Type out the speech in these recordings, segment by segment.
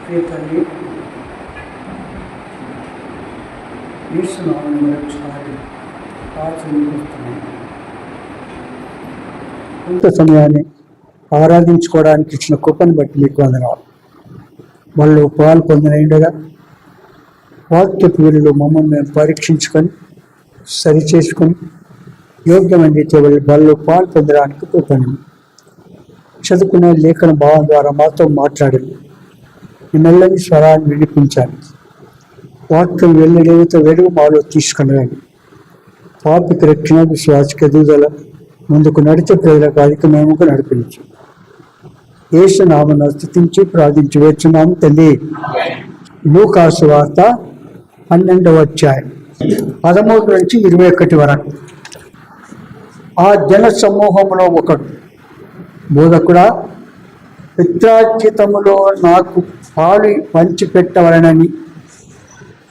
తల్లి యేసునామమున మరొకసారి ఆచరిస్తున్నాను. కొంత సమయాన్ని ఆరాధించుకోవడానికి ఇచ్చిన కృపను బట్టి మీకు వందనాలు. వాళ్ళు పాలు పొందినగా వాక్యపు వీరిలో మమ్మల్ని మేము పరీక్షించుకొని సరిచేసుకొని యోగ్యమైతే వాళ్ళు పాలు పొందడానికి కృపను చదువుకునే లేఖన భావం ద్వారా మాతో మాట్లాడింది. ఈ మెల్లని స్వరాన్ని వినిపించాలి. వాక్యం వెళ్ళలేవితో వెలుగు మాలో తీసుకుని పాపికి రక్షణ విశ్వాసకి ఎదుగుదల ముందుకు నడిచే ప్రజలకు అధికమేమకు నడిపించు. యేసు నామమున స్తుతించి ప్రార్థించి వచ్చున్నాము తండ్రి. లూకాసు వార్త 12వ అధ్యాయం 13 నుంచి 21 వరకు. ఆ జన సమూహంలో ఒకడు, బోధకుడా, పిత్రార్జితములో నాకు పాలు పంచిపెట్టవలనని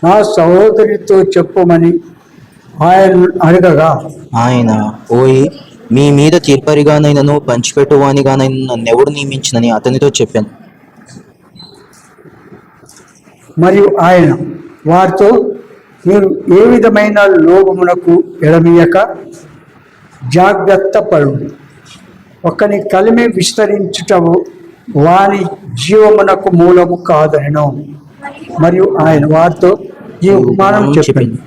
నా సహోదరితో చెప్పమని ఆయన అడగగా, ఆయన పోయి మీ మీద తీర్పరిగానైనను పంచిపెట్టువానిగానైనా నన్నెవడు నియమించినని అతనితో చెప్పాను. మరియు ఆయన వారితో, మీరు ఏ విధమైన లోభమునకు ఎడమీయక జాగ్రత్త పడు. ఒకని కలిమి విస్తరించుటవు వాని జీవమునకు మూలము కాదనను. మరియు ఆయన వారితో ఈ ఉపమానం చెప్పింది.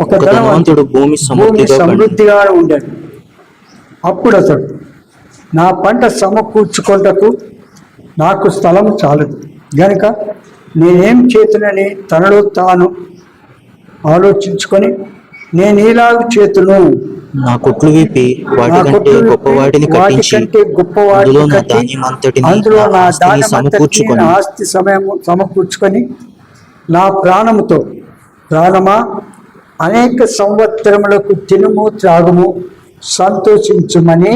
ఒక ధనవంతుడు భూమి సమృద్ధిగా ఉండేది. అప్పుడు అతడు, నా పంట సమకూర్చుకొనుటకు నాకు స్థలం చాలదు గనుక నేనేం చేతునని తనలో తాను ఆలోచించుకొని, నేను ఇలాగ చేతును, నా కొట్లు విప్పి వాటి కంటే గొప్పవాటిని కట్టించి అందులో నా ధాన్యమంతటిని ఆస్తి సమకూర్చుకొని నా ప్రాణముతో, ప్రాణమా, అనేక సంవత్సరములకు తినుము త్రాగుము సంతోషించుమని,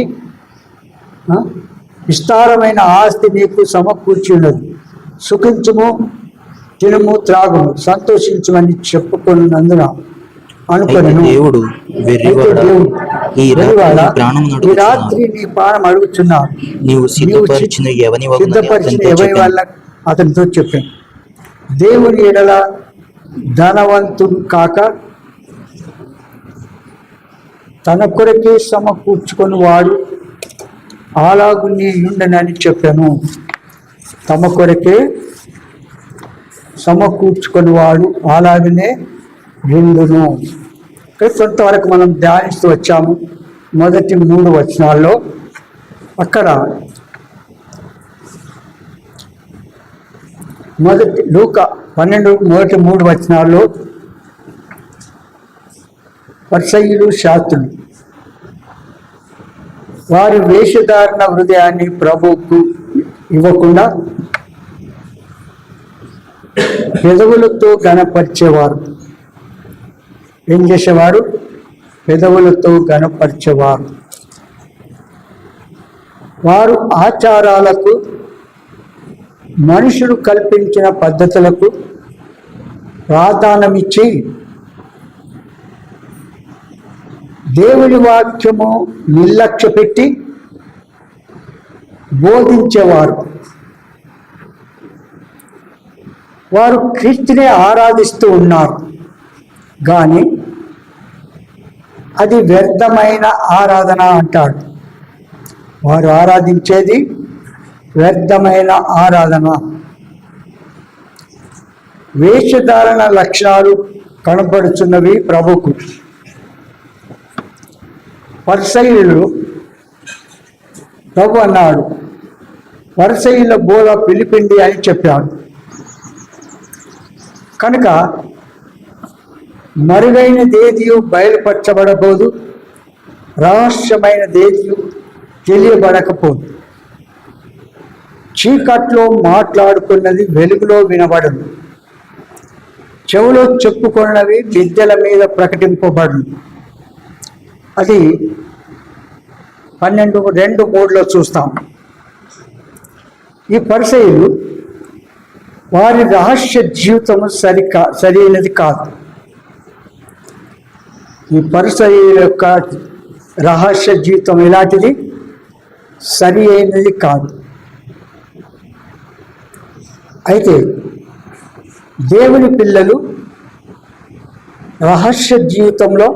విస్తారమైన ఆస్తి నీకు సమకూర్చున్నది, సుఖించుము, తినుము త్రాగుము సంతోషించుమని చెప్పుకున్నందున అనుకుని, దేవుడు ఈ రాత్రి నీ ప్రాణం అడుగుచున్నావు, నీవు సిద్ధపరిచిన ఎవని వల్ల అతనితో చెప్పాను. దేవుని ఎడల ధనవంతుడు కాక తన కొరకే సమకూర్చుకొని వాడు అలాగు నీ ఉండనని చెప్పాను. తమ కొరకే సమకూర్చుకొని వాడు అలాగనే ఉండును. కొంతవరకు మనం ధ్యానిస్తూ వచ్చాము. మొదటి 3 వచనాల్లో అక్కడ లూకా 12 మొదటి 3 వచనాల్లో పరిసయ్యులు శాస్త్రులు వారి వేషధారణ హృదయాన్ని ప్రభువుకు ఇవ్వకుండా పెదవులతో గణపరిచేవారు. ఏం చేసేవారు? పెదవులతో గణపరిచేవారు. వారు ఆచారాలకు, మనుషులు కల్పించిన పద్ధతులకు ప్రాధాన్యమిచ్చి దేవుని వాక్యము నిర్లక్ష్య పెట్టి బోధించేవారు. వారు క్రీస్తునే ఆరాధిస్తూ ఉన్నారు, కానీ అది వ్యర్థమైన ఆరాధన అంటాడు. వారు ఆరాధించేది వ్యర్థమైన ఆరాధన. వేషధారణ లక్షణాలు కనబడుచున్నవి ప్రభుకు. పరిసయ్యులు, ప్రభు అన్నాడు, పరిసయ్యుల బోధ పిలిపిండి అని చెప్పాడు. కనుక మరుగైనదేదియు బయలుపరచబడబోదు, రహస్యమైనదేదియు తెలియబడకపోదు. చీకట్లో మాట్లాడుకున్నది వెలుగులో వినబడదు, చెవులో చెప్పుకున్నవి మిద్దెల మీద ప్రకటింపబడదు. అది 12:2-3 చూస్తాం. ఈ పరిసయ్యులు వారి రహస్య జీవితము సరైనది కాదు. ఈ పరిసయ్యుల యొక్క రహస్య జీవితం ఎలాంటిది? సరి అయినది కాదు. అయితే దేవుని పిల్లలు రహస్య జీవితంలో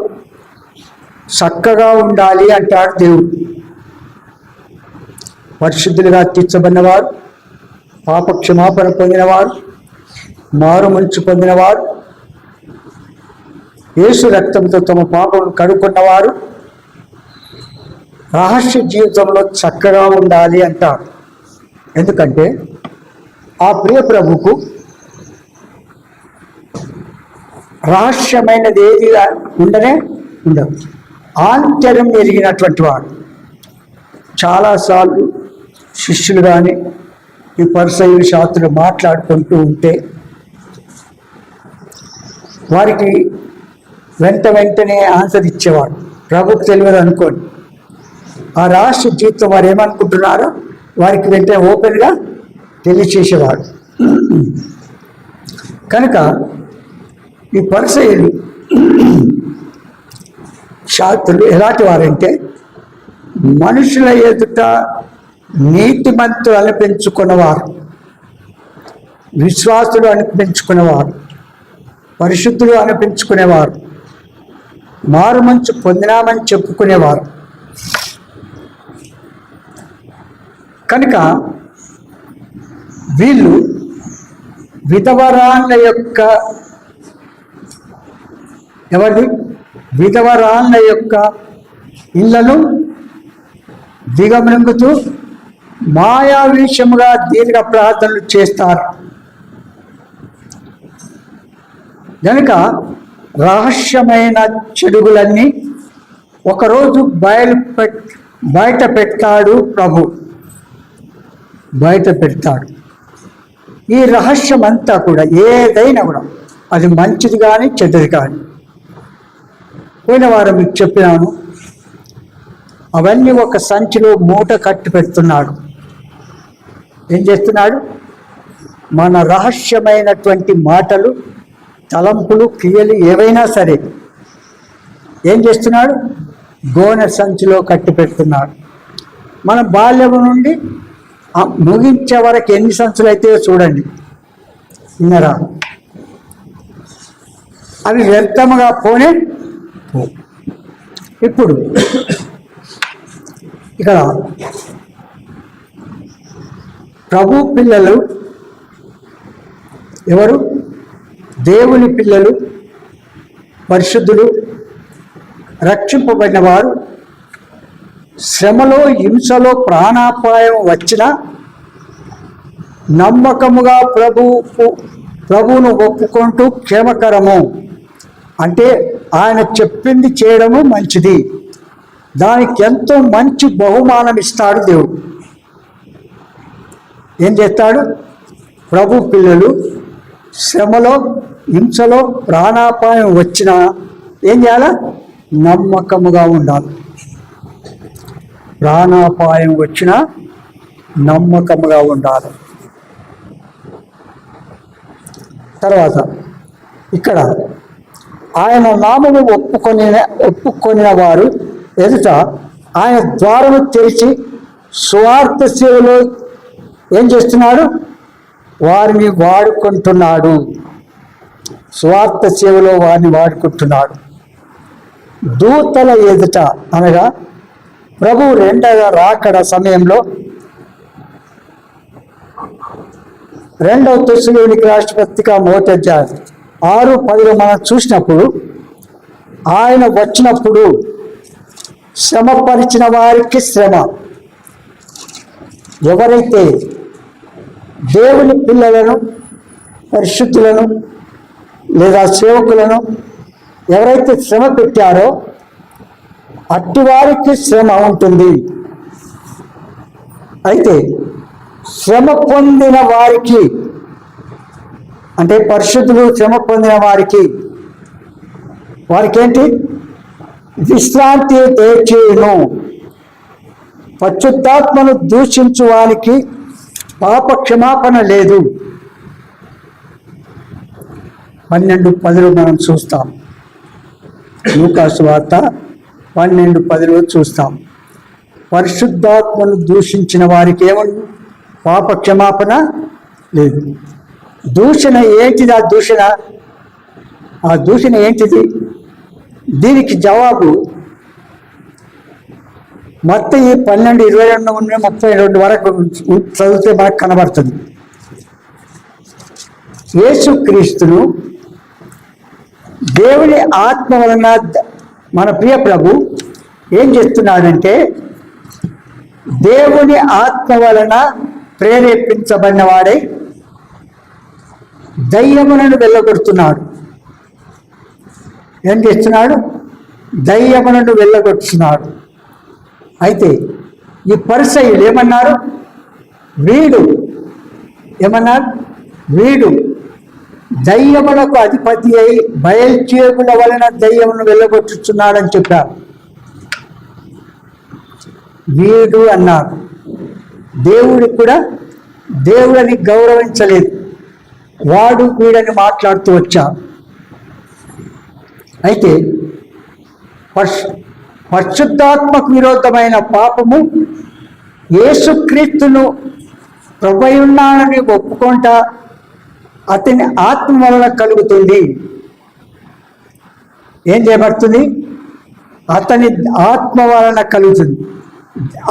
చక్కగా ఉండాలి అంటాడు దేవుడు. పరిశుద్ధులుగా తీర్చబడినవారు, పాపక్షమాపణ పొందినవారు, మారు మనసు పొందినవారు, యేసు రక్తంతో తమ పాపను కడుక్కున్నవారు రహస్య జీవితంలో చక్కగా ఉండాలి అంటారు. ఎందుకంటే ఆ ప్రియ ప్రభుకు రహస్యమైనది ఏది ఉండనే ఉండదు. ఆంతర్యం ఎరిగినటువంటి వాడు. చాలాసార్లు శిష్యులు కానీ ఈ పరిసయ్యులు శాస్త్రులు మాట్లాడుకుంటూ ఉంటే వారికి వెంటనే ఆన్సర్ ఇచ్చేవాడు. ప్రభుకు తెలియదు అనుకోండి. ఆ రహస్య జీవితం వారు ఏమనుకుంటున్నారో వారికి వెంటనే ఓపెన్గా తెలియచేసేవాడు. కనుక ఈ పరిసయ్యులు శాస్త్రులు ఎలాంటి వారంటే మనుషుల ఎదుట నీతిమంతులు అనిపించుకున్నవారు, విశ్వాసులు అనిపించుకునేవారు, పరిశుద్ధులు అనిపించుకునేవారు, మారు మనసు పొందినామని చెప్పుకునేవారు. కనుక వీళ్ళు విధవరాళ్ళ యొక్క విధవరాళ్ళ యొక్క ఇళ్లను దిగమృంగుతూ మాయావీషముగా దీర్ఘ ప్రార్థనలు చేస్తారు. కనుక రహస్యమైన చెడుగులన్నీ ఒకరోజు బయట పెడతాడు ప్రభు. బయట పెడతాడు. ఈ రహస్యం అంతా కూడా ఏదైనా కూడా అది మంచిది కానీ చెడ్డది కానీ. పోయిన వారం మీకు చెప్పినాను, అవన్నీ ఒక సంచిలో మూట కట్టి పెడుతున్నాడు. ఏం చేస్తున్నాడు? మన రహస్యమైనటువంటి మాటలు, తలంపులు, క్రియలు ఏవైనా సరే ఏం చేస్తున్నాడు? గోనె సంచిలో కట్టి పెడుతున్నాడు. మన బాల్యం నుండి ముగించే వరకు ఎన్ని సంచులు అయితే చూడండి, విన్నరా? అవి వ్యర్థముగా పోనే. ఇప్పుడు ఇక్కడ ప్రభు పిల్లలు ఎవరు? దేవుని పిల్లలు, పరిశుద్ధులు, రక్షింపబడిన వారు శ్రమలో, హింసలో, ప్రాణాపాయం వచ్చినా నమ్మకముగా ప్రభువును ఒప్పుకుంటూ క్షేమకరము అంటే ఆయన చెప్పింది చేయడము మంచిది. దానికి ఎంతో మంచి బహుమానం ఇస్తాడు దేవుడు. ఏం చేస్తాడు? ప్రభు పిల్లలు శ్రమలో, హింసలో, ప్రాణాపాయం వచ్చినా ఏం చేయాలి? నమ్మకముగా ఉండాలి. ప్రాణాపాయం వచ్చినా నమ్మకముగా ఉండాలి. తర్వాత ఇక్కడ ఆయన నామము ఒప్పుకొనిన వారు ఎదుట ఆయన ద్వారము తెరిచి సువార్త సేవలో ఏం చేస్తున్నాడు? వారిని వాడుకుంటున్నాడు. సువార్త సేవలో వారిని వాడుకుంటున్నాడు. దూతల ఎదుట అనగా ప్రభు రెండవ రాకడ సమయంలో 2వ తెస్సలోనికీ రాసిన పత్రిక 1వ అధ్యాయం 6-10 మనం చూసినప్పుడు ఆయన వచ్చినప్పుడు శ్రమపరిచిన వారికి శ్రమ. ఎవరైతే దేవుని పిల్లలను, పరిశుద్ధులను లేదా సేవకులను ఎవరైతే శ్రమ పెట్టారో అట్టి వారికి శ్రమ ఉంటుంది. అయితే శ్రమ పొందిన వారికి అంటే పరిశుద్ధులు శ్రమ పొందిన వారికి ఏంటి? విశ్రాంతి దయచేయును. పరిశుద్ధాత్మను దూషించు వానికి పాప క్షమాపణ లేదు. 12:10 మనం చూస్తాం. లూకాసు వార్త 12:10 చూస్తాం. పరిశుద్ధాత్మను దూషించిన వారికి ఏమని? పాప క్షమాపణ లేదు. దూషణ ఏంటిది? ఆ దూషణ ఏంటిది? దీనికి జవాబు మత్తయి 12:22-32 వరకు చదివితే మనకు కనబడుతుంది. యేసుక్రీస్తును దేవుని ఆత్మ వలన మన ప్రియ ప్రభు ఏం చేస్తున్నాడంటే, దేవుని ఆత్మ వలన ప్రేరేపించబడిన వాడై దయ్యములను వెళ్ళగొడుతున్నాడు. ఏం చేస్తున్నాడు? దయ్యములను వెళ్ళగొడుతున్నాడు. అయితే ఈ పరిసయ్యులు ఏమన్నారు? వీడు దయ్యములకు అధిపతి అయి బయల్చేగుల వలన దయ్యమును వెళ్ళగొట్టుచున్నాడని చెప్పారు. వీడు అన్నారు. దేవుడికి కూడా దేవుడిని గౌరవించలేదు. వాడు వీడని మాట్లాడుతూ వచ్చాడు. అయితే పరిశుద్ధాత్మకు విరోధమైన పాపము యేసుక్రీస్తును ప్రభువున్నానని ఒప్పుకుంటా అతని ఆత్మ వలన కలుగుతుంది. ఏం చేయబడుతుంది? అతని ఆత్మ వలన కలుగుతుంది.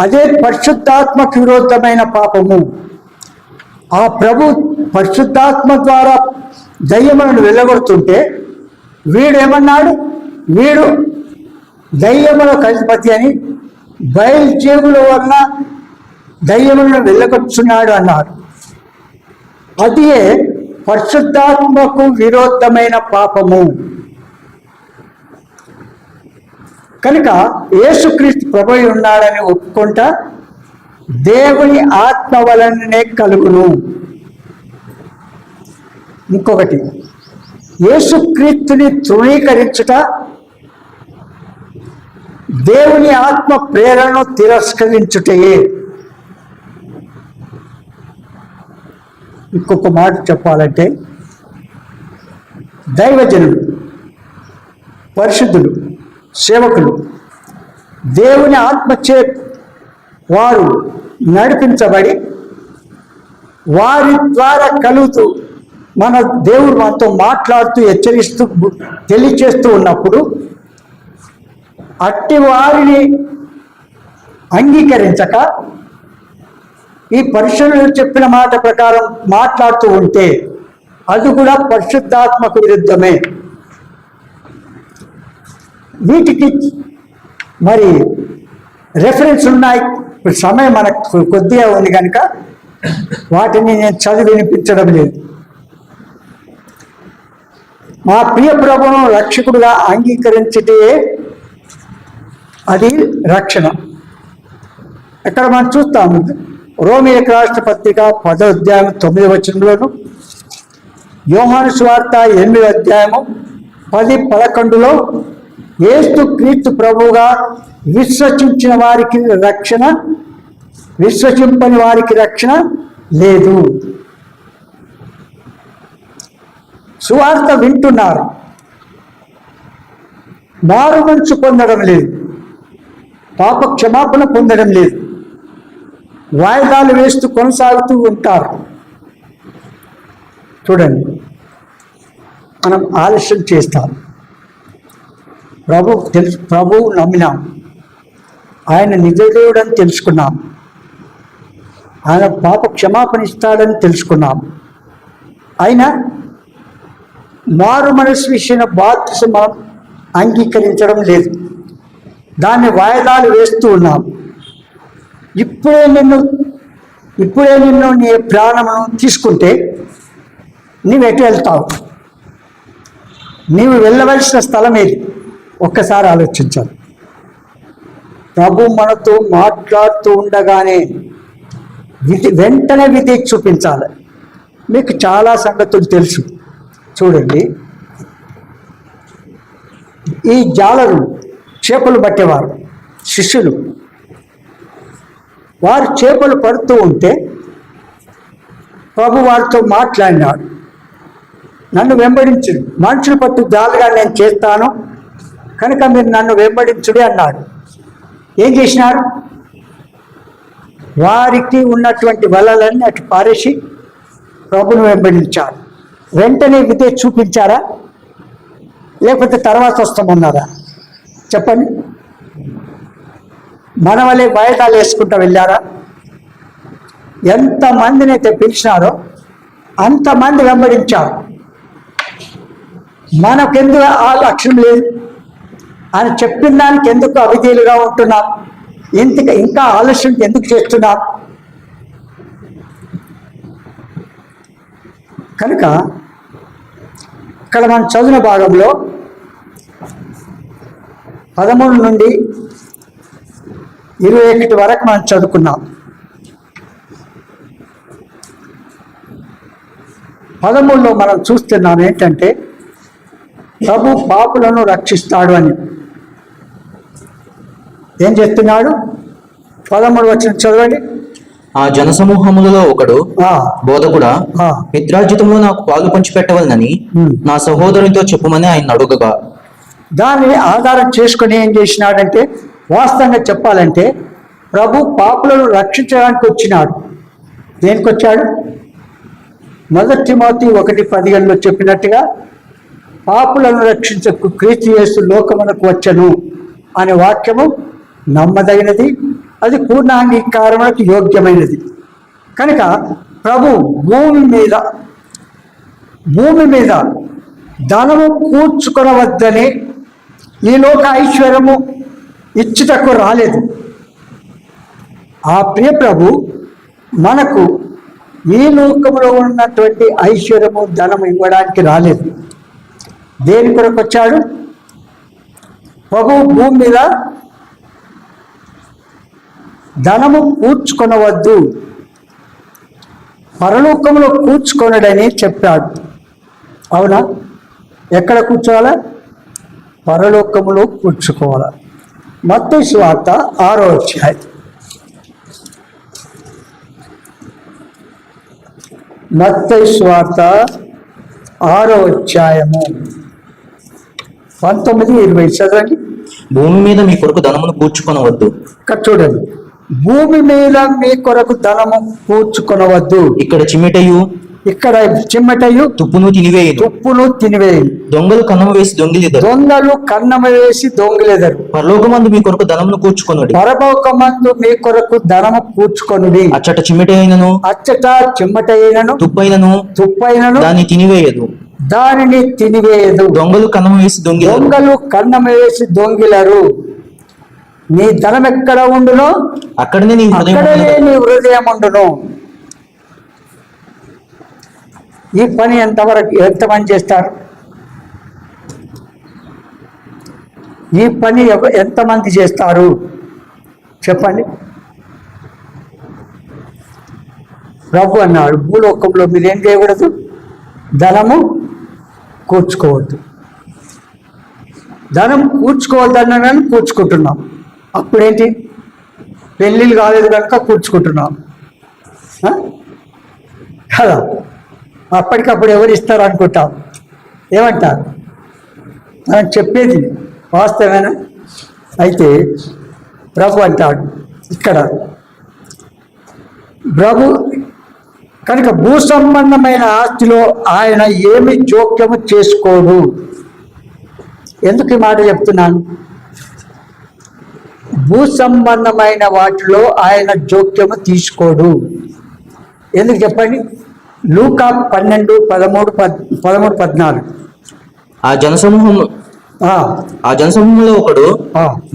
అదే పరిశుద్ధాత్మకు విరోధమైన పాపము. ఆ ప్రభు పరిశుద్ధాత్మ ద్వారా దయ్యములను వెళ్ళగొడుతుంటే వీడేమన్నాడు? వీడు దయ్యములకు అధిపతి అని బయల్చేగుల వలన దయ్యములను వెళ్ళగొట్టున్నాడు అన్నాడు. అదే పరిశుద్ధాత్మకు విరోధమైన పాపము. కనుక యేసుక్రీస్తు ప్రభువు ఉన్నాడని ఒప్పుకుంటా దేవుని ఆత్మ వలననే కలుగును. ఇంకొకటి, యేసుక్రీస్తుని తృణీకరించుట దేవుని ఆత్మ ప్రేరణను తిరస్కరించుటయే. ఇంకొక మాట చెప్పాలంటే, దైవజనులు, పరిశుద్ధులు, సేవకులు దేవుని ఆత్మచే వారు నడిపించబడి వారి ద్వారా కలుగుతూ మన దేవుడు మనతో మాట్లాడుతూ హెచ్చరిస్తూ తెలియచేస్తూ ఉన్నప్పుడు అట్టి వారిని అంగీకరించక ఈ పరిశుద్ధులు చెప్పిన మాట ప్రకారం మాట్లాడుతూ ఉంటే అది కూడా పరిశుద్ధాత్మకు విరుద్ధమే. వీటికి మరి రెఫరెన్స్ ఉన్నాయి. ఇప్పుడు సమయం మనకు కొద్దిగా ఉంది కనుక వాటిని నేను చదివి వినిపించడం లేదు. మా ప్రియ ప్రభువును రక్షకుడుగా అంగీకరించటే అది రక్షణ. ఇక్కడ మనం చూస్తాము రోమీయులకు రాసిన పత్రిక 10వ అధ్యాయం 9వ వచనంలోను, యోహాను సువార్త 8వ అధ్యాయము 10-11లో యేసు క్రీస్తు ప్రభువుగా విశ్వసించిన వారికి రక్షణ, విశ్వసింపని వారికి రక్షణ లేదు. సువార్త వింటున్నారు, మారు మనసు పొందడం లేదు, పాప క్షమాపణ పొందడం లేదు, వాయిదాలు వేస్తూ కొనసాగుతూ ఉంటారు. చూడండి, మనం ఆలస్యం చేస్తాం. ప్రభువు నమ్మినాం, ఆయన నిజదేవుడని తెలుసుకున్నాం, ఆయన పాప క్షమాపణ ఇస్తాడని తెలుసుకున్నాం. అయినా మారు మనసు విషయం బాప్తిసం మనం అంగీకరించడం లేదు, దాన్ని వాయిదాలు వేస్తూ ఉన్నాం. ఇప్పుడే నిన్ను నీ ప్రాణమును తీసుకుంటే నీవు ఎటు వెళ్తావు? నీవు వెళ్ళవలసిన స్థలం ఏది? ఒక్కసారి ఆలోచించాలి. ప్రభు మనతో మాట్లాడుతూ ఉండగానే వెంటనే విధి చూపించాలి. మీకు చాలా సంగతులు తెలుసు. చూడండి, ఈ జాలరు చేపలు పట్టేవారు శిష్యులు, వారు చేపలు పడుతూ ఉంటే ప్రభు వారితో మాట్లాడినాడు. నన్ను వెంబడించుడు, మనుషులు పట్టు జాలుగా నేను చేస్తాను కనుక మీరు నన్ను వెంబడించుడి అన్నాడు. ఏం చేసినారు? వారికి ఉన్నటువంటి వలలన్నీ అటు పారేసి ప్రభును వెంబడించారు. వెంటనే విధే చూపించారా, లేకపోతే తర్వాత వస్తామన్నారా? చెప్పండి. మన వల్లే వాయిదాలు వేసుకుంటూ వెళ్ళారా? ఎంతమందిని అయితే పిలిచినారో అంతమంది వెంబడించారు. మనకెందుకు ఆ లక్ష్యం లేదు అని చెప్పిన దానికి ఎందుకు అవిధేయులుగా ఉంటున్నాం? ఇంకా ఆలస్యం ఎందుకు చేస్తున్నాం? కనుక ఇక్కడ మనం చదివిన భాగంలో 13 నుండి 21 వరకు మనం చదువుకున్నాం. 13లో మనం చూస్తున్నాం ఏంటంటే ప్రభు పాపులను రక్షిస్తాడు అని. ఏం చెప్తున్నాడు? 13 వచనం చదవండి. ఆ జనసమూహములలో ఒకడు, ఆ, బోధకుడా, ఆ, పిత్రార్జితంలో నాకు పాలు పంచిపెట్టవలనని నా సహోదరునితో చెప్పుమని ఆయన అడుగగా, దానిని ఆధారం చేసుకుని ఏం చేసినాడంటే, వాస్తవంగా చెప్పాలంటే ప్రభు పాపులను రక్షించడానికి వచ్చినాడు. దేనికి వచ్చాడు? 1 తిమోతి 1:15 చెప్పినట్టుగా పాపులను రక్షించకు క్రీస్తు యేసు లోకమునకు వచ్చెను అనే వాక్యము నమ్మదగినది, అది పూర్ణాంగీకారములకు యోగ్యమైనది. కనుక ప్రభు భూమి మీద ధనము కూర్చుకొనవద్దని, ఈ లోక ఐశ్వర్యము ఇచ్చుటకు రాలేదు. ఆ ప్రియ ప్రభు మనకు ఈ లోకములో ఉన్నటువంటి ఐశ్వర్యము ధనము ఇవ్వడానికి రాలేదు. దేని కొరకు వచ్చాడు? ప్రభు భూమి మీద ధనము కూర్చుకొనవద్దు, పరలోకములో కూర్చుకొనడని చెప్పాడు. అవునా? ఎక్కడ కూర్చోవాలా? పరలోకములో కూర్చుకోవాలా. మత్తయి సువార్త 6వ అధ్యాయం. మత్తయి సువార్త 6వ అధ్యాయము 19-20 చదవండి. భూమి మీద మీ కొరకు ధనమును కూర్చుకొనవద్దు. ఇక్కడ చూడండి, భూమి మీద మీ కొరకు ధనము కూర్చుకొనవద్దు. ఇక్కడ చిమ్మెటయు, ఇక్కడ చిమ్మటయు తుప్పును తినివేయు. దొంగలు కన్నము వేసి దొంగిలిద్దరు. దొంగలు కన్నము వేసి దొంగిలెదరు. పరలోకమందు మీ కొరకు ధనమును కూర్చుకొనుడి. పరలోకమందు మీ కొరకు ధనము కూర్చుకొనుడి. అచ్చట చిమ్మెటైనను, అచ్చట చిమ్మటైనను, తుప్పైనను దానిని తినివేయదు. దొంగలు కన్నము వేసి దొంగిలరు. నీ ధనం ఎక్కడ ఉండునో అక్కడనే నీ హృదయం ఉండును. ఈ పని ఎంతమంది చేస్తారు? ఈ పని ఎంతమంది చేస్తారు చెప్పండి. ప్రభు అన్నాడు, భూలోకంలో మీరు ఏం చేయకూడదు? ధనము కూర్చుకోవద్దు. ధనం కూర్చుకోవద్దన్నాను, కూర్చుకుంటున్నాం. అప్పుడేంటి? పెళ్ళిళ్ళు కాలేదు కనుక కూర్చుకుంటున్నాం కదా. అప్పటికప్పుడు ఎవరు ఇస్తారు అనుకుంటాం. ఏమంటారు? మనం చెప్పేది వాస్తవేనా? అయితే ప్రభు అంటాడు ఇక్కడ, ప్రభు కనుక భూ సంబంధమైన ఆస్తిలో ఆయన ఏమి జోక్యము చేసుకోడు. ఎందుకు ఈ మాట చెప్తున్నాను? భూ సంబంధమైన వాటిలో ఆయన జోక్యము తీసుకోడు. ఎందుకు చెప్పండి? లూకా 12:13-14. ఆ జనసమూహంలో ఒకడు,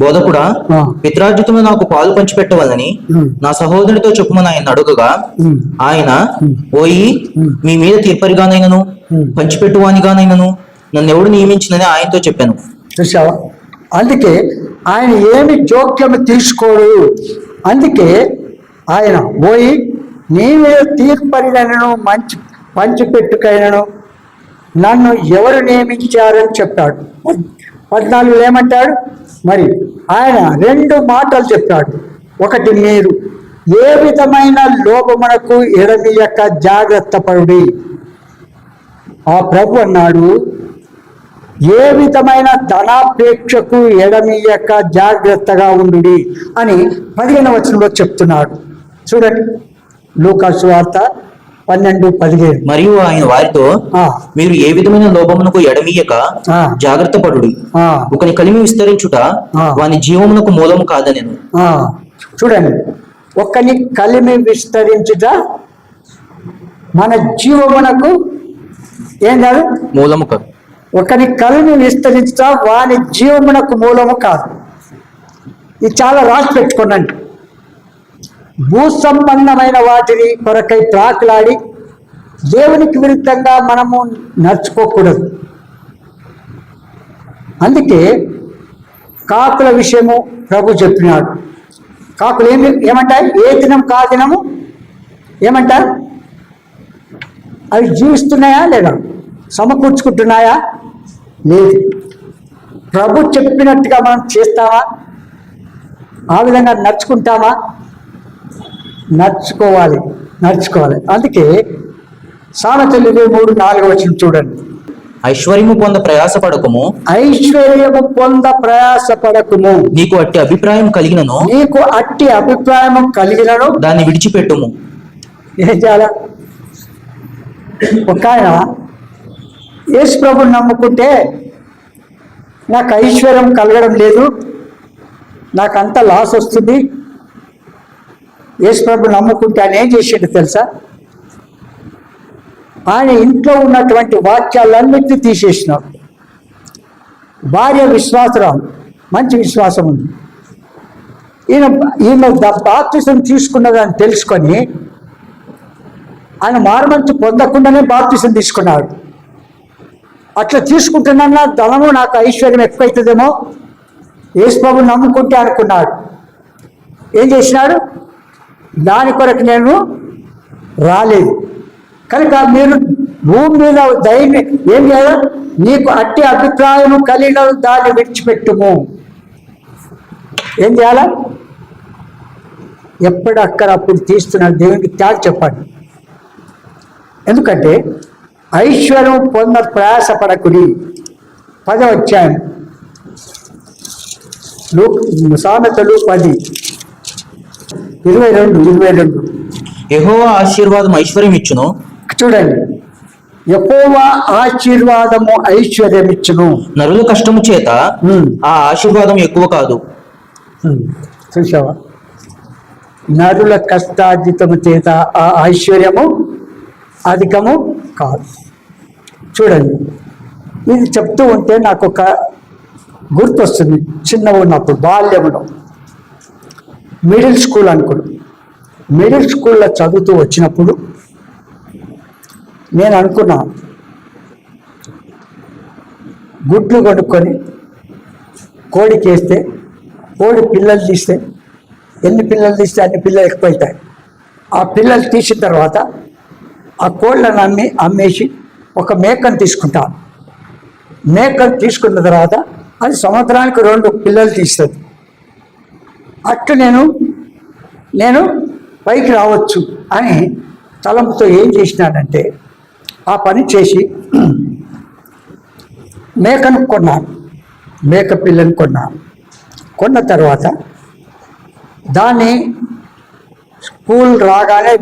బోధకుడా, పిత్రార్జితంలో నాకు పాలు పంచిపెట్టవాలని నా సహోదరుడితో చెప్పుమని ఆయన అడుగగా, ఆయన, ఓయి, మీ మీద తీర్పరిగానైనను పంచిపెట్టువానిగానైనను నన్ను ఎవడు నియమించినని ఆయనతో చెప్పాను. చూసావా? అందుకే ఆయన ఏమి జోక్యము తీసుకోడు. అందుకే ఆయన పోయి నీ మీద తీర్పరిగానను పంచిపెట్టుకైనను నన్ను ఎవరు నియమించారని చెప్పాడు. 14 ఏమంటాడు? మరి ఆయన 2 మాటలు చెప్పాడు. ఒకటి, మీరు ఏ విధమైన లోపమునకు ఎడమియక జాగ్రత్త పడుడి. ఆ ప్రభు అన్నాడు, ఏ విధమైన ధనాపేక్షకు ఎడమియక జాగ్రత్తగా ఉండు అని 15వ వచనంలో చెప్తున్నాడు. చూడండి, లూకా సువార్త 12, 15. మరియు ఆయన వారితో, ఆ, మీరు ఏ విధమైన లోభమునకు ఎడమీయక ఆ, జాగ్రత్త పడుడి. ఆ, ఒకని కలిమి విస్తరించుట వాని జీవమునకు మూలము కాదనెను. ఆ. చూడండి, ఒక్కని కలిమి విస్తరించుట మన జీవమునకు ఏం కాదు, మూలము కాదు. ఒకని కలిమి విస్తరించుట వాని జీవమునకు మూలము కాదు. ఇది చాలా రాసి పెట్టుకోనండి. భూ సంబంధమైన వాటిని కొరకై త్రాకులాడి దేవునికి విరుద్ధంగా మనము నడుచుకోకూడదు. అందుకే కాకుల విషయము ప్రభు చెప్పినాడు. కాకులు ఏమంటాయి? ఏ దినం కా దినము ఏమంటారు? అవి జీవిస్తున్నాయా లేదా? సమకూర్చుకుంటున్నాయా? లేదు. ప్రభు చెప్పినట్టుగా మనం చేస్తామా? ఆ విధంగా నడుచుకుంటామా? నడుచుకోవాలి. అందుకే సామెతలు 23:4 చూడండి. ఐశ్వర్యము పొంద ప్రయాసపడకము, ఐశ్వర్యము పొంద ప్రయాసపడకుము. నీకు అట్టి అభిప్రాయం కలిగినను దాన్ని విడిచిపెట్టుము. ఏం చేయాలా? ఒక ఆయన యేసు ప్రభుని నమ్ముకుంటే నాకు ఐశ్వర్యం కలగడం లేదు, నాకు అంత లాస్ వస్తుంది. యేసు ప్రభుని నమ్ముకుంటే ఆయన ఏం చేసాడు తెలుసా? ఆయన ఇంట్లో ఉన్నటువంటి వాక్యాలన్నిటినీ తీసేసినాడు. భార్య విశ్వాసరాలు, మంచి విశ్వాసం ఉంది. ఈయన బాప్తిసం తీసుకున్నదని తెలుసుకొని ఆయన మారుమంచు పొందకుండానే బాప్తిసం తీసుకున్నాడు. అట్లా తీసుకుంటున్నా ధనము నాకు ఐశ్వర్యం ఎక్కువైతుందేమో, యేసు ప్రభుని నమ్ముకుంటే అనుకున్నాడు. ఏం చేసినాడు? దాని కొరకు నేను రాలేదు కనుక మీరు భూమి మీద ధైర్యం ఏం చేయాలి? నీకు అట్టి అభిప్రాయం కలిగిన దాన్ని విడిచిపెట్టుము. ఏం చేయాలా? ఎప్పుడక్కడప్పుడు తీస్తున్నాడు. దేవునికి త్యాగం చెప్పండి. ఎందుకంటే ఐశ్వర్యం పొంద ప్రయాసపడకుడి. 10వ అధ్యాయం సామెతలు 10:22. యెహోవా ఆశీర్వాదం ఐశ్వర్యం ఇచ్చును. చూడండి, యెహోవా ఆశీర్వాదము ఐశ్వర్యం ఇచ్చును. నరుల కష్టము చేత ఆ ఆశీర్వాదం ఎక్కువ కాదు. చూసావా? నరుల కష్టార్జితము చేత ఆ ఐశ్వర్యము అధికము కాదు. చూడండి, ఇది చెప్తూ ఉంటే నాకు ఒక గుర్తు వస్తుంది. చిన్నగా ఉన్నప్పుడు బాల్యములో మిడిల్ స్కూల్ అనుకోడు, మిడిల్ స్కూల్లో చదువుతూ వచ్చినప్పుడు నేను అనుకున్నా, గుడ్లు కొనుక్కొని కోడికి వేస్తే, కోడి పిల్లలు తీస్తే ఎన్ని పిల్లలు తీస్తే అన్ని పిల్లలు ఎక్కువైతాయి. ఆ పిల్లలు తీసిన తర్వాత ఆ కోళ్ళను అమ్మేసి ఒక మేకను తీసుకుంటాను. మేకను తీసుకున్న తర్వాత అది సంవత్సరానికి 2 పిల్లలు తీస్తుంది. అట్టు నేను పైకి రావచ్చు అని తలంపుతో ఏం చేసినానంటే ఆ పని చేసి మేకను కొన్నాను. మేక పిల్లని కొన్నాను. కొన్న తర్వాత దాన్ని స్కూల్ రాగానే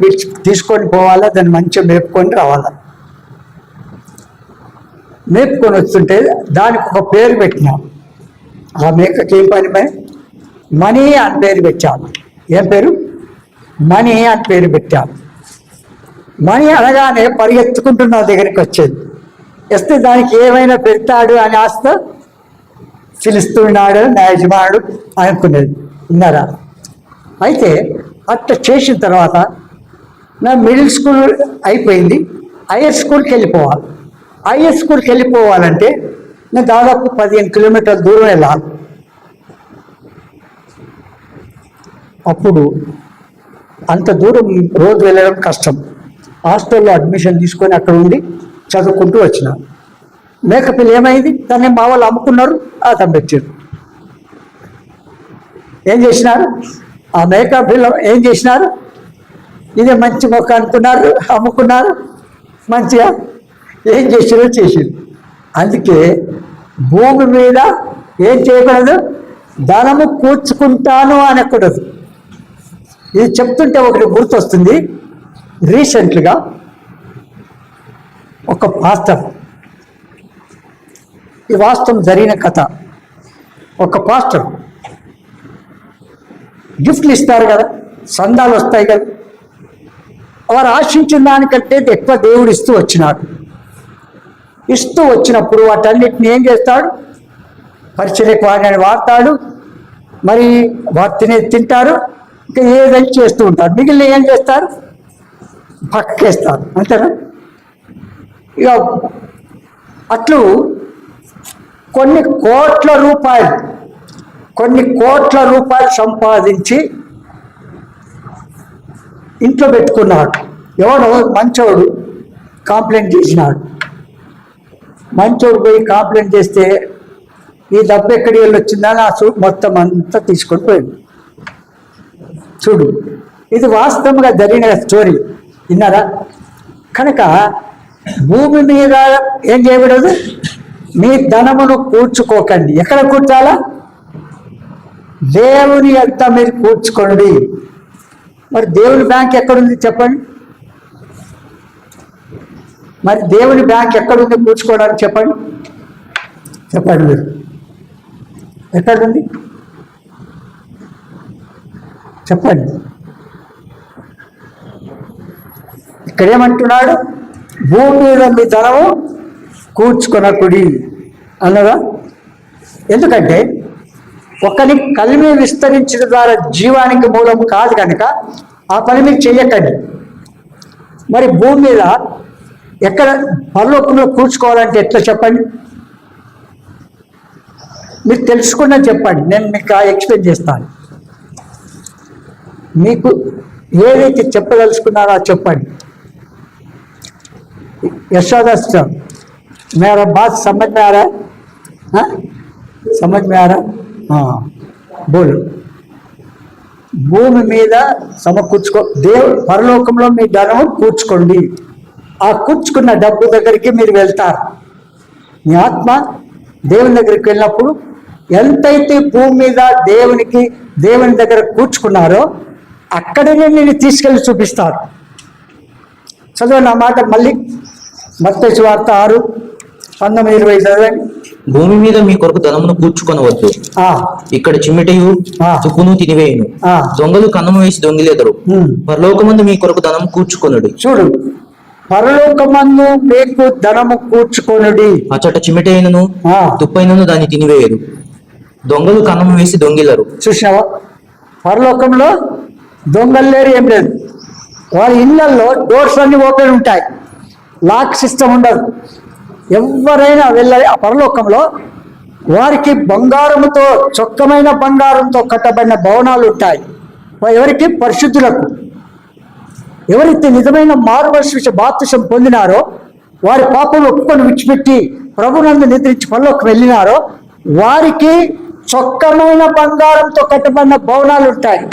తీసుకొని పోవాలా, దాన్ని మంచిగా మేపుకొని రావాలా. మేపుకొని వస్తుంటే దానికి ఒక పేరు పెట్టినాం. ఆ మేకకి ఏం పని? మనీ అని పేరు పెట్టాము. ఏం పేరు? మనీ అని పేరు పెట్టాము. మనీ అనగానే పరిగెత్తుకుంటున్న దగ్గరికి వచ్చేది. వస్తే దానికి ఏమైనా పెడతాడు అని ఆస్త పిలుస్తున్నాడు నా యజమానుడు అనుకునేది. విన్నారా? అయితే అట్లా చేసిన తర్వాత నా మిడిల్ స్కూల్ అయిపోయింది. హైయర్ స్కూల్కి వెళ్ళిపోవాలి. హైయర్ స్కూల్కి వెళ్ళిపోవాలంటే నేను దాదాపు 15 కిలోమీటర్ల దూరం వెళ్ళాలి. అప్పుడు అంత దూరం రోజు వెళ్ళడం కష్టం. హాస్టల్లో అడ్మిషన్ తీసుకొని అక్కడ ఉండి చదువుకుంటూ వచ్చిన. మేకపిల్ల ఏమైంది? దాన్ని మా వాళ్ళు అమ్ముకున్నారు, తెచ్చారు. ఏం చేసినారు? ఆ మేకపిల్ల ఏం చేసినారు? ఇదే మంచి మొక్క అనుకున్నారు, అమ్ముకున్నారు. మంచిగా ఏం చేసిరో చేసిరు. అందుకే భూమి మీద ఏం చేయకూడదు? ధనము కూర్చుకుంటాను అనకూడదు. ఇది చెప్తుంటే ఒకటి గుర్తొస్తుంది. రీసెంట్గా ఒక పాస్టర్, ఈ వాస్తవం జరిగిన కథ. ఒక పాస్టర్ గిఫ్ట్లు ఇస్తారు కదా, సందాలు వస్తాయి కదా, వారు ఆశించిన దానికంటే ఎక్కువ దేవుడు ఇస్తూ వచ్చినాడు. ఇస్తూ వచ్చినప్పుడు వాటన్నిటిని ఏం చేస్తాడు? పరిచర్యకు వాడిని వాడతాడు, మరి వారు తింటారు, ఇంకా ఏదైనా చేస్తూ ఉంటారు. మిగిలిన ఏం చేస్తారు? పక్కేస్తారు, అంతేనా? ఇక అట్లు కొన్ని కోట్ల రూపాయలు సంపాదించి ఇంట్లో పెట్టుకున్నాడు. ఎవడో మంచోడు కంప్లైంట్ చేసినాడు. మంచోడు పోయి కంప్లైంట్ చేస్తే ఈ డబ్బు ఎక్కడికి వెళ్ళి వచ్చిందని ఆ మొత్తం అంతా తీసుకొని పోయింది. చూడు, ఇది వాస్తవంగా జరిగిన స్టోరీ, విన్నారా? కనుక భూమి మీద ఏం చేయకూడదు? మీ ధనమును కూర్చుకోకండి. ఎక్కడ కూర్చాలా? దేవుని యొక్క మీరు కూర్చుకోండి. మరి దేవుని బ్యాంక్ ఎక్కడుంది చెప్పండి? మరి దేవుని బ్యాంక్ ఎక్కడుంది కూర్చుకోవడానికి? చెప్పండి మీరు. ఎక్కడుంది చెప్పండి. ఇక్కడేమంటున్నాడు? భూమి మీద మీ ధనము కూర్చుకొనకుడి అన్నదా? ఎందుకంటే ఒకరి కలిమి విస్తరించడం ద్వారా జీవానికి మూలం కాదు కనుక ఆ పని మీరు చెయ్యకండి. మరి భూమి మీద ఎక్కడ పరలోకంలో కూర్చుకోవాలంటే ఎట్లా చెప్పండి? మీరు తెలుసుకున్నా చెప్పండి, నేను మీకు ఎక్స్ప్లెయిన్ చేస్తాను. మీకు ఏదైతే చెప్పదలుచుకున్నారో చెప్పండి. यशोदा मेरा बात समझ में आ रहा है? हाँ? समझ में आ रहा? हाँ, बोलो. భూమి మీద సమకూర్చుకో, పరలోకంలో మీ ధనము కూర్చుకోండి. ఆ కూర్చుకున్న డబ్బు దగ్గరికి మీరు వెళ్తారు. మీ ఆత్మ దేవుని దగ్గరికి వెళ్ళినప్పుడు ఎంతైతే భూమి మీద దేవుని దగ్గర కూర్చుకున్నారో అక్కడనే నేను తీసుకెళ్ళి చూపిస్తారు. చదువు నా మాట మళ్ళీ, మత్తయి సువార్త 6:19-20 చదవండి. భూమి మీద మీ కొరకు ధనమును కూర్చుకొనవద్దు, ఇక్కడ చిమ్మెటయు తుప్పును తినివేయును, దొంగలు కన్నము వేసి దొంగిలేదరు. పరలోకమందు మీ కొరకు ధనము కూర్చుకొనుడి. చూడు, పరలోకమందు మీకు ధనము కూర్చుకొనుడి. అచ్చట చిమ్మెటైనను తుప్పైనను దాన్ని తినివేయరు, దొంగలు కన్నము వేసి దొంగిలరు. చూసినావా? పరలోకంలో దొంగలు లేరు, ఏం లేదు. వాళ్ళ ఇళ్లలో డోర్స్ అన్ని ఓపెన్ ఉంటాయి, లాక్ సిస్టమ్ ఉండదు. ఎవరైనా వెళ్ళాలి. ఆ పరలోకంలో వారికి బంగారంతో, చొక్కమైన బంగారంతో కట్టబడిన భవనాలు ఉంటాయి. ఎవరికి? పరిశుద్ధులకు. ఎవరైతే నిజమైన మారుమనసు బాప్తిసం పొందినారో, వారి పాపం ఒప్పుకొని విడిచిపెట్టి ప్రభునందు నిద్రించి పరలోకి వెళ్ళినారో వారికి చొక్కమైన బంగారంతో కట్టబడిన భవనాలు ఉంటాయి.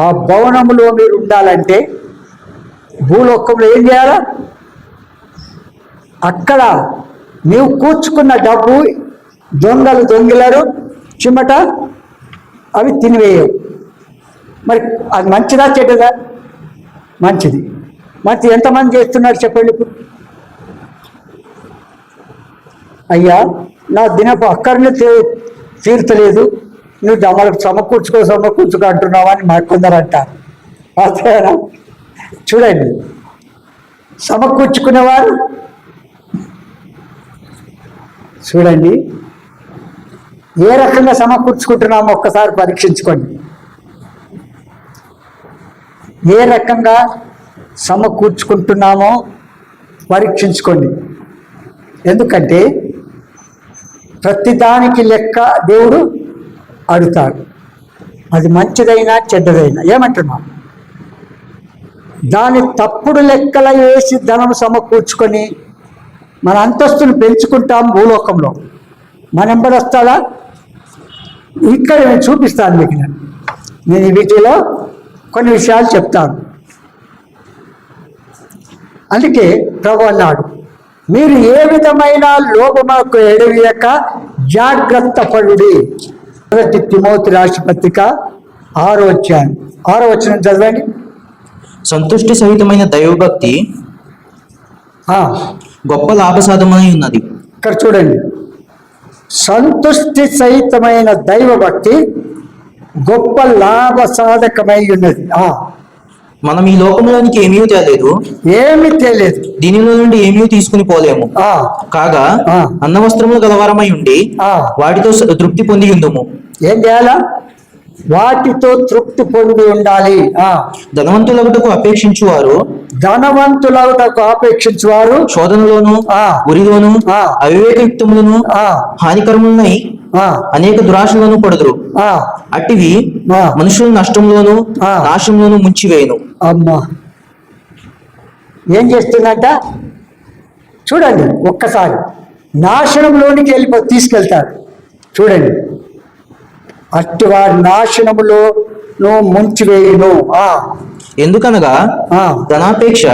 ఆ భవనములో మీరు ఉండాలంటే భూలోకంలో ఏం చేయాలా? అక్కడ నీవు కూర్చుకున్న డబ్బు దొంగలు దొంగిలరు, చిమ్మట అవి తినివేయవు. మరి అది మంచిదా చెడ్డదా? మంచిది. ఎంతమంది చేస్తున్నారు చెప్పండి ఇప్పుడు? అయ్యా, నా దినపు అక్కడిని తీర్చలేదు, నువ్వు సమకూర్చుకో అంటున్నావా అని మాకు కొందరు అంటారు. అంతేనా? చూడండి, సమకూర్చుకునేవారు చూడండి ఏ రకంగా సమకూర్చుకుంటున్నామో ఒక్కసారి పరీక్షించుకోండి. ఏ రకంగా సమకూర్చుకుంటున్నామో పరీక్షించుకోండి. ఎందుకంటే ప్రతిదానికి లెక్క దేవుడు అడుగుతాడు. అది మంచిదైనా చెడ్డదైనా. ఏమంటున్నాం? దాని తప్పుడు లెక్కల వేసి ధనం సమకూర్చుకొని మన అంతస్తును పెంచుకుంటాం భూలోకంలో. మన ఎంబడి వస్తాడా? ఇక్కడ నేను చూపిస్తాను మీకు. నేను వీటిలో కొన్ని విషయాలు చెప్తాను. అందుకే ప్రభు అన్నాడు, మీరు ఏ విధమైన లోపమునకు ఎడవేయక జాగ్రత్త పడుడి. 1 తిమోతి రాసిన పత్రిక 6వ అధ్యాయం 6వ వచనం చదవండి. సంతుష్టి సహితమైన దైవభక్తి ఆ, గొప్ప లాభసాధమై ఉన్నది. ఇక్కడ చూడండి, సంతుష్టి సహితమైన దైవభక్తి గొప్ప లాభ సాధకమై ఉన్నది. మనం ఈ లోకంలోనికి ఏమీ తేలేదు, ఏమీ తెలియదు. దీనిలో నుండి ఏమీ తీసుకుని పోలేము. కాగా ఆ. అన్నవస్త్రములు గలవారమై ఉండి వాటితో తృప్తి పొంది ఉందుము. ఏం చేయాలా? వాటితో తృప్తి పొంది ఉండాలి. ధనవంతులకు అపేక్షించువారు ధనవంతులకు అపేక్షించువారు శోధనలోను గురిలోను అవివేకయుక్తములను హానికరములనై అనేక దురాశలను పడుదురు. అట్టివి మనుషుల నష్టంలోను నాశంలోను ముంచివేయును. అమ్మా, ఏం చేస్తున్నట్ట చూడండి, ఒక్కసారి నాశనంలోనికి తీసుకెళ్తారు. చూడండి, అట్టి వారి నాశనములో ముంచివేయును. ఎందుకనగా ధనాపేక్ష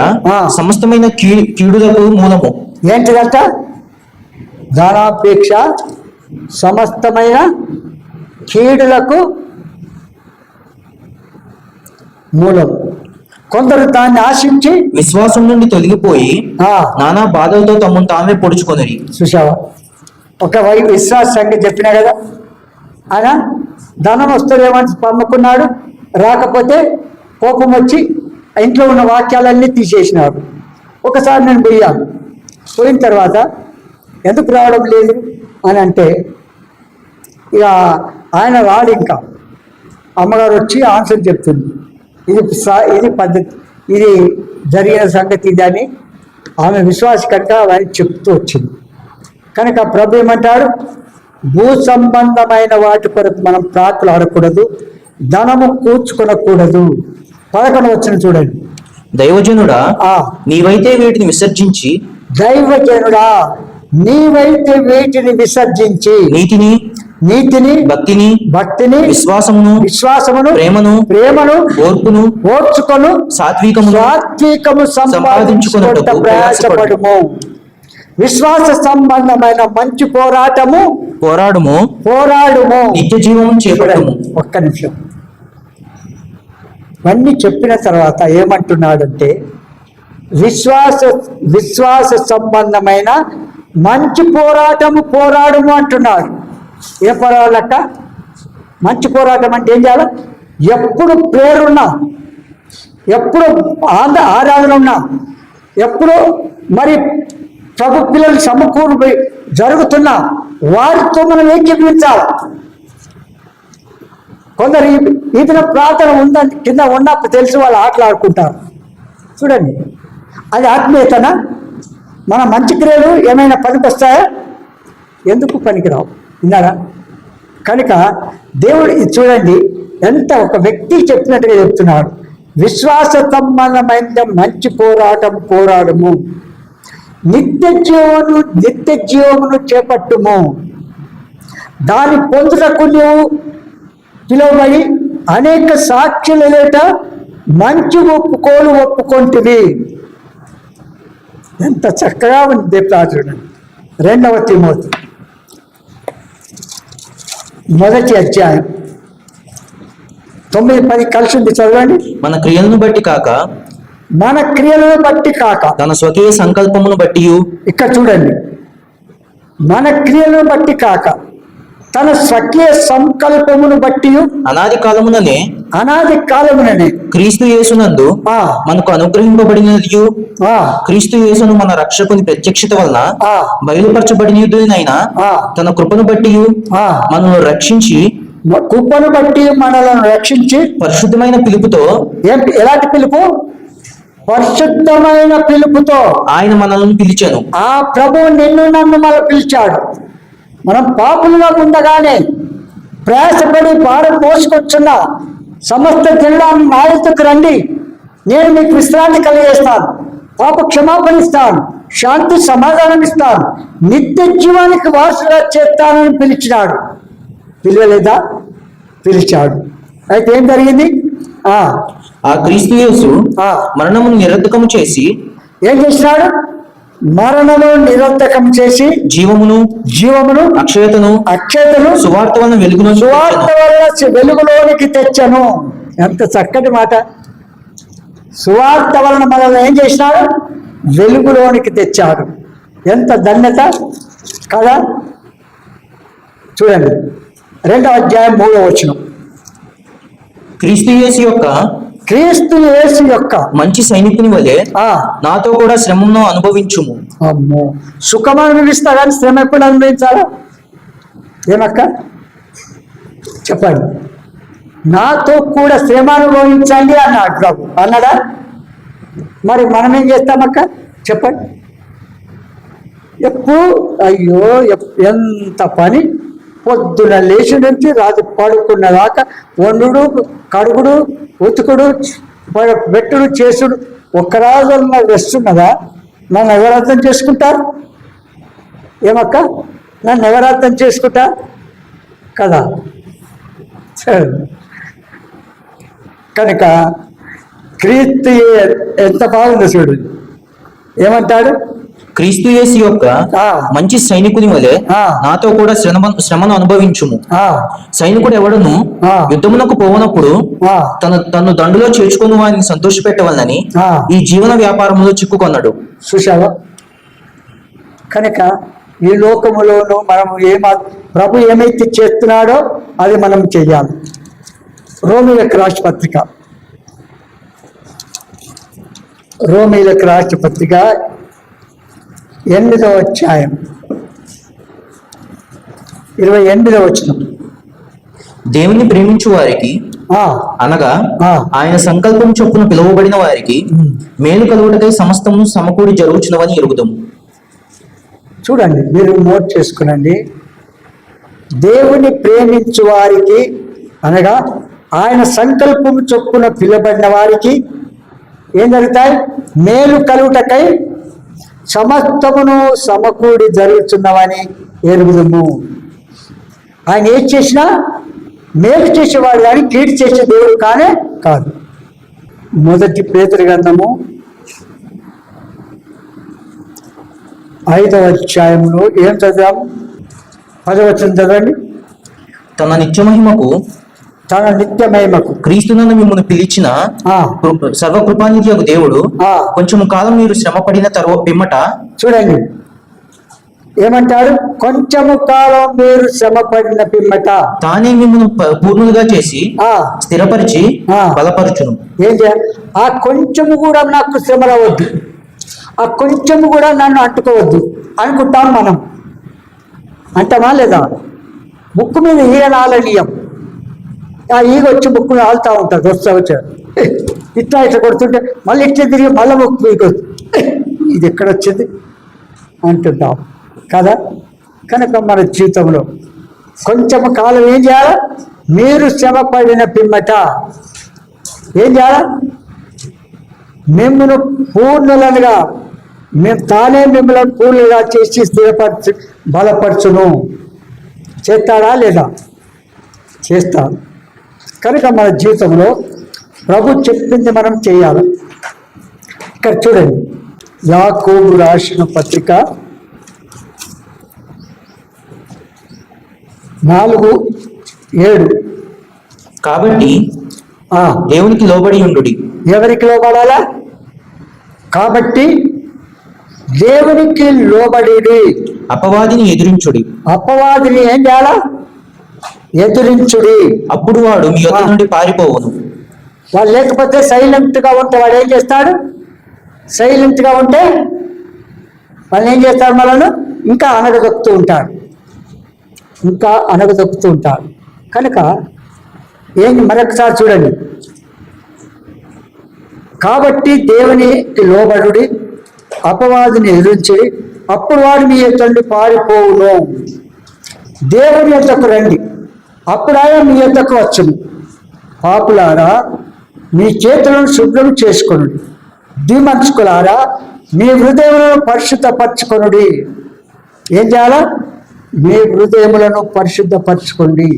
సమస్తమైన కీడులకు మూలము. ఏంటిదంట? ధనాపేక్ష సమస్తమైన కీడులకు మూలం. కొందరు దాన్ని ఆశించి విశ్వాసం నుండి తొలగిపోయి నానా బాధలతో తమను తామే పొడుచుకొనిరి. చూసావా, ఒక విశ్వాస సంగతి చెప్పినా కదా, ఆయన ధనం వస్తుందేమని పమ్ముకున్నాడు, రాకపోతే కోపం వచ్చి ఇంట్లో ఉన్న వాక్యాలన్నీ తీసేసినాడు. ఒకసారి నేను పోయిన తర్వాత ఎందుకు రావడం లేదు అని అంటే, ఇక ఆయన రాడు. ఇంకా అమ్మగారు వచ్చి ఆన్సర్ చెప్తుంది, ఇది పద్ధతి, ఇది జరిగిన సంగతి ఇది అని ఆమె విశ్వాస కనుక ఆయన చెప్తూ వచ్చింది. కనుక ప్రభు ఏమంటాడు? భూ సంబంధమైన వాటి కొరకు మనం ప్రార్థనలు ఆడకూడదు, ధనము కూర్చుకొనకూడదు. 11 వచ్చిన చూడండి. దైవజనుడా నీవైతే వీటిని విసర్జించి దైవజనుడా నీవైతే వీటిని విసర్జించి నీతిని భక్తిని విశ్వాసమును ప్రేమను ఓర్చుకొను సాత్వికము సంపాదించుకొనుటకు ప్రయాసపడుము. విశ్వాస సంబంధమైన మంచి పోరాడుము నిత్య జీవము చేపడము. ఒక్క నిమిషం, ఇవన్నీ చెప్పిన తర్వాత ఏమంటున్నాడంటే, విశ్వాస సంబంధమైన మంచి పోరాడుము అంటున్నాడు. ఏ పోరాడక? మంచి పోరాటం అంటే ఏం చేయాలి? ఎప్పుడు ప్రేయర్ ఉన్నా, ఎప్పుడు ఆరాధన ఉన్నా, ఎప్పుడు మరి ప్రభు పిల్లలు సమకూరు జరుగుతున్నా వారితో మనం ఏకీభవించాలి. కొందరు ఈ దిన ప్రార్థన ఉందని కింద ఉన్నప్పుడు తెలిసి వాళ్ళు ఆటలాడుకుంటారు. చూడండి, అది ఆత్మీయతనా? మన మంచి క్రియలు ఏమైనా పనికి వస్తాయా? ఎందుకు పనికిరావు. విన్నారా? కనుక దేవుడు చూడండి ఎంత ఒక వ్యక్తి చెప్పినట్టుగా చెప్తున్నాడు. విశ్వాస సంబంధమైన మంచి పోరాడము, నిత్య జీవమును చేపట్టుము. దాని పొందుటకు నువ్వు పిలువబడి అనేక సాక్షుల లేట మంచి ఒప్పుకొంటివి. ఎంత చక్కగా ఉంది చూడండి. 2వ తిమోతి 1వ అధ్యాయం 9-10 కలిసి ఉంది, చదవండి. మన క్రియలను బట్టి కాక తన స్వకీయ సంకల్పమును బట్టి. ఇక్కడ చూడండి, మన క్రియలను బట్టి కాక తన స్వకీయ సంకల్పమును బట్టి అనాది కాలముననే క్రీస్తు యేసునందు మనకు అనుగ్రహింపబడినది. క్రీస్తు యేసును మన రక్షకుని ప్రత్యక్షత వలన బయలుపరచబడినదైనా తన కృపను బట్టి మనల్ని రక్షించి పరిశుద్ధమైన పిలుపుతో. ఎలాంటి పిలుపు? పరిశుద్ధమైన పిలుపుతో ఆయన మనల్ని పిలిచాను. ఆ ప్రభువు నిన్ను నన్ను మనం పిలిచాడు. మనం పాపులుగా ఉండగానే ప్రయాసపడి భారం మోసుకొచ్చున్న సమస్త జిల్లాను నా ఎదుకు రండి, నేను మీకు విశ్రాంతి కలిగేస్తాను, పాప క్షమాపణ ఇస్తాను, శాంతి సమాధానం ఇస్తాను, నిత్య జీవానికి వారసుగా చేస్తానని పిలిచినాడు. పిలవలేదా? పిలిచాడు. అయితే ఏం జరిగింది? ఆ క్రీస్తు యేసు మరణమును నిరర్ధకము చేసి ఏం చేసినాడు? మరణమును నిరర్ధకం చేసి జీవమును అక్షయతను సువార్త వలన వెలుగులోనికి తెచ్చను. ఎంత చక్కటి మాట! సువార్త వలన మనల్ని ఏం చేసినాడు? వెలుగులోనికి తెచ్చాడు. ఎంత ధన్యత కదా. చూడండి 2వ అధ్యాయం 3వ వచనం. క్రీస్తు యేసు యొక్క క్రీస్తు యేసు యొక్క మంచి సైనికుని వలె ఆ నాతో కూడా శ్రమను అనుభవించుము. అమ్మో, సుఖం అనుభవిస్తా కానీ శ్రమ ఎప్పుడు అనుభవించాలా? ఏమక్క చెప్పండి. నాతో కూడా శ్రమ అనుభవించండి అన్నాడు ప్రభు. అన్నదా? మరి మనం ఏం చేస్తామక్క చెప్పండి. ఎప్పుడు అయ్యో ఎంత పని, పొద్దున లేచి నుంచి రాత్రి పడుకున్న దాకా వండుడు, కడుగుడు, ఉతుకుడు, పెట్టుడు, చేసుడు. ఒక్కరాజు వస్తున్నదా? నన్ను ఎవరు అర్థం చేసుకుంటారు? ఏమక్క, నన్ను ఎవరు అర్థం చేసుకుంటా కదా. సరే, కనుక క్రీస్తు ఎంత బాగుందో చూడు. ఏమంటాడు? క్రీస్తు యేసు యొక్క మంచి సైనికుని వలె నాతో కూడా శ్రమను అనుభవించుము. సైనికుడు ఎవడను యుద్ధమునకు పోవనప్పుడు తను దండులో చేర్చుకుని వారిని సంతోషపెట్టవాలని ఈ జీవన వ్యాపారంలో చిక్కుకొన్నాడు. చూశావా? కనుక ఈ లోకములోనూ మనం ప్రభు ఏమైతే చేస్తున్నాడో అది మనం చెయ్యాలి. రోమీయులకు రాసిన పత్రిక, రోమీయులకు రాసిన పత్రిక 8వ అధ్యాయం 28వ వచనం. దేవుని ప్రేమించు వారికి అనగా ఆయన సంకల్పం చొప్పున పిలువబడిన వారికి మేలు కలుగుటకై సమస్తము సమకూడి జరుగుచున్నవని ఎరుగుదాము. చూడండి, మీరు నోట్ చేసుకునండి. దేవుని ప్రేమించు వారికి అనగా ఆయన సంకల్పం చొప్పున పిలువబడిన వారికి ఏం జరుగుతాయి? మేలు కలుగుటకై సమస్తమును సమకూడి జరుగుతున్నవని ఎరుగుదుము. ఆయన ఏం చేసినా మేలు చేసేవాడు కానీ కీడు చేసే దేవుడు కానే కాదు. 1 పేతురు గ్రంథము 5వ అధ్యాయంలో ఏం చదివాం? 10వ వచనం చదవండి. తన నిత్యమహిమకు క్రీస్తునందు మిమ్మల్ని పిలిచిన సర్వకృపానిధి దేవుడు కొంచెం కాలం మీరు శ్రమ పడిన తర్వాత పిమ్మట, చూడండి ఏమంటాడు? కొంచెము కాలం మీరు శ్రమ పడిన పిమ్మట తానే మిమ్మల్ని పూర్ణులుగా చేసి స్థిరపరిచి బలపరచును. ఏం చేయాలి? ఆ కొంచెము కూడా నాకు శ్రమ రావద్దు, ఆ కొంచెము కూడా నన్ను అంటుకోవద్దు అనుకుంటాం మనం. అంటామా లేదా? ముక్కు మీద ఈగనాలనీయం. ఆ ఈగ వచ్చి ముక్కును ఆలుతూ ఉంటుంది. వచ్చా ఇట్లా కొడుతుంటే మళ్ళీ ఇట్లా తిరిగి మళ్ళీ ముక్కు మీకు ఇది ఎక్కడొచ్చింది అంటుంటాం కదా. కనుక మన జీవితంలో కొంచెం కాలం ఏం చేయాలి? మీరు శ్రమ పడిన పిమ్మట ఏం చేయాలి? మిమ్మల్ని పూర్ణులనుగా తానే మిమ్మల్ని పూర్ణులుగా చేసి స్థిరపరచు బలపరచును. చేస్తాడా లేదా? చేస్తాడు. కనుక మన జీవితంలో ప్రభు చెప్పింది మనం చేయాలి. ఇక్కడ చూడండి, యాకోబు రాసిన పత్రిక 4:7. కాబట్టి దేవునికి లోబడి ఉండుడి. ఎవరికి లోబడాలా? కాబట్టి దేవునికి లోబడి అపవాదిని ఎదిరించుడి. అపవాదిని ఏం చేయాలా? ఎదురించుడి. అప్పుడు వాడు మీ యొద్ద నుండి పారిపోవును. వాడు లేకపోతే సైలెంట్గా ఉంటే వాడు ఏం చేస్తాడు? సైలెంట్గా ఉంటే వాళ్ళు ఏం చేస్తారు? మనల్ని ఇంకా అనగదొక్కుతూ ఉంటాడు. కనుక మరొకసారి చూడండి. కాబట్టి దేవునికి లోబడుడి, అపవాదిని ఎదురించుడి, అప్పుడు వాడు మీ యొద్ద నుండి పారిపోవును. దేవుని యొద్దకు రండి, అప్పుడు ఆయన మీ యొద్దకు వచ్చును. పాపులారా, మీ చేతులను శుభ్రం చేసుకొనుడి, ద్విమనస్కులారా మీ హృదయములను పరిశుద్ధపరచుకొనుడి. ఏం చేయాలా? మీ హృదయములను పరిశుద్ధపరచుకోండి.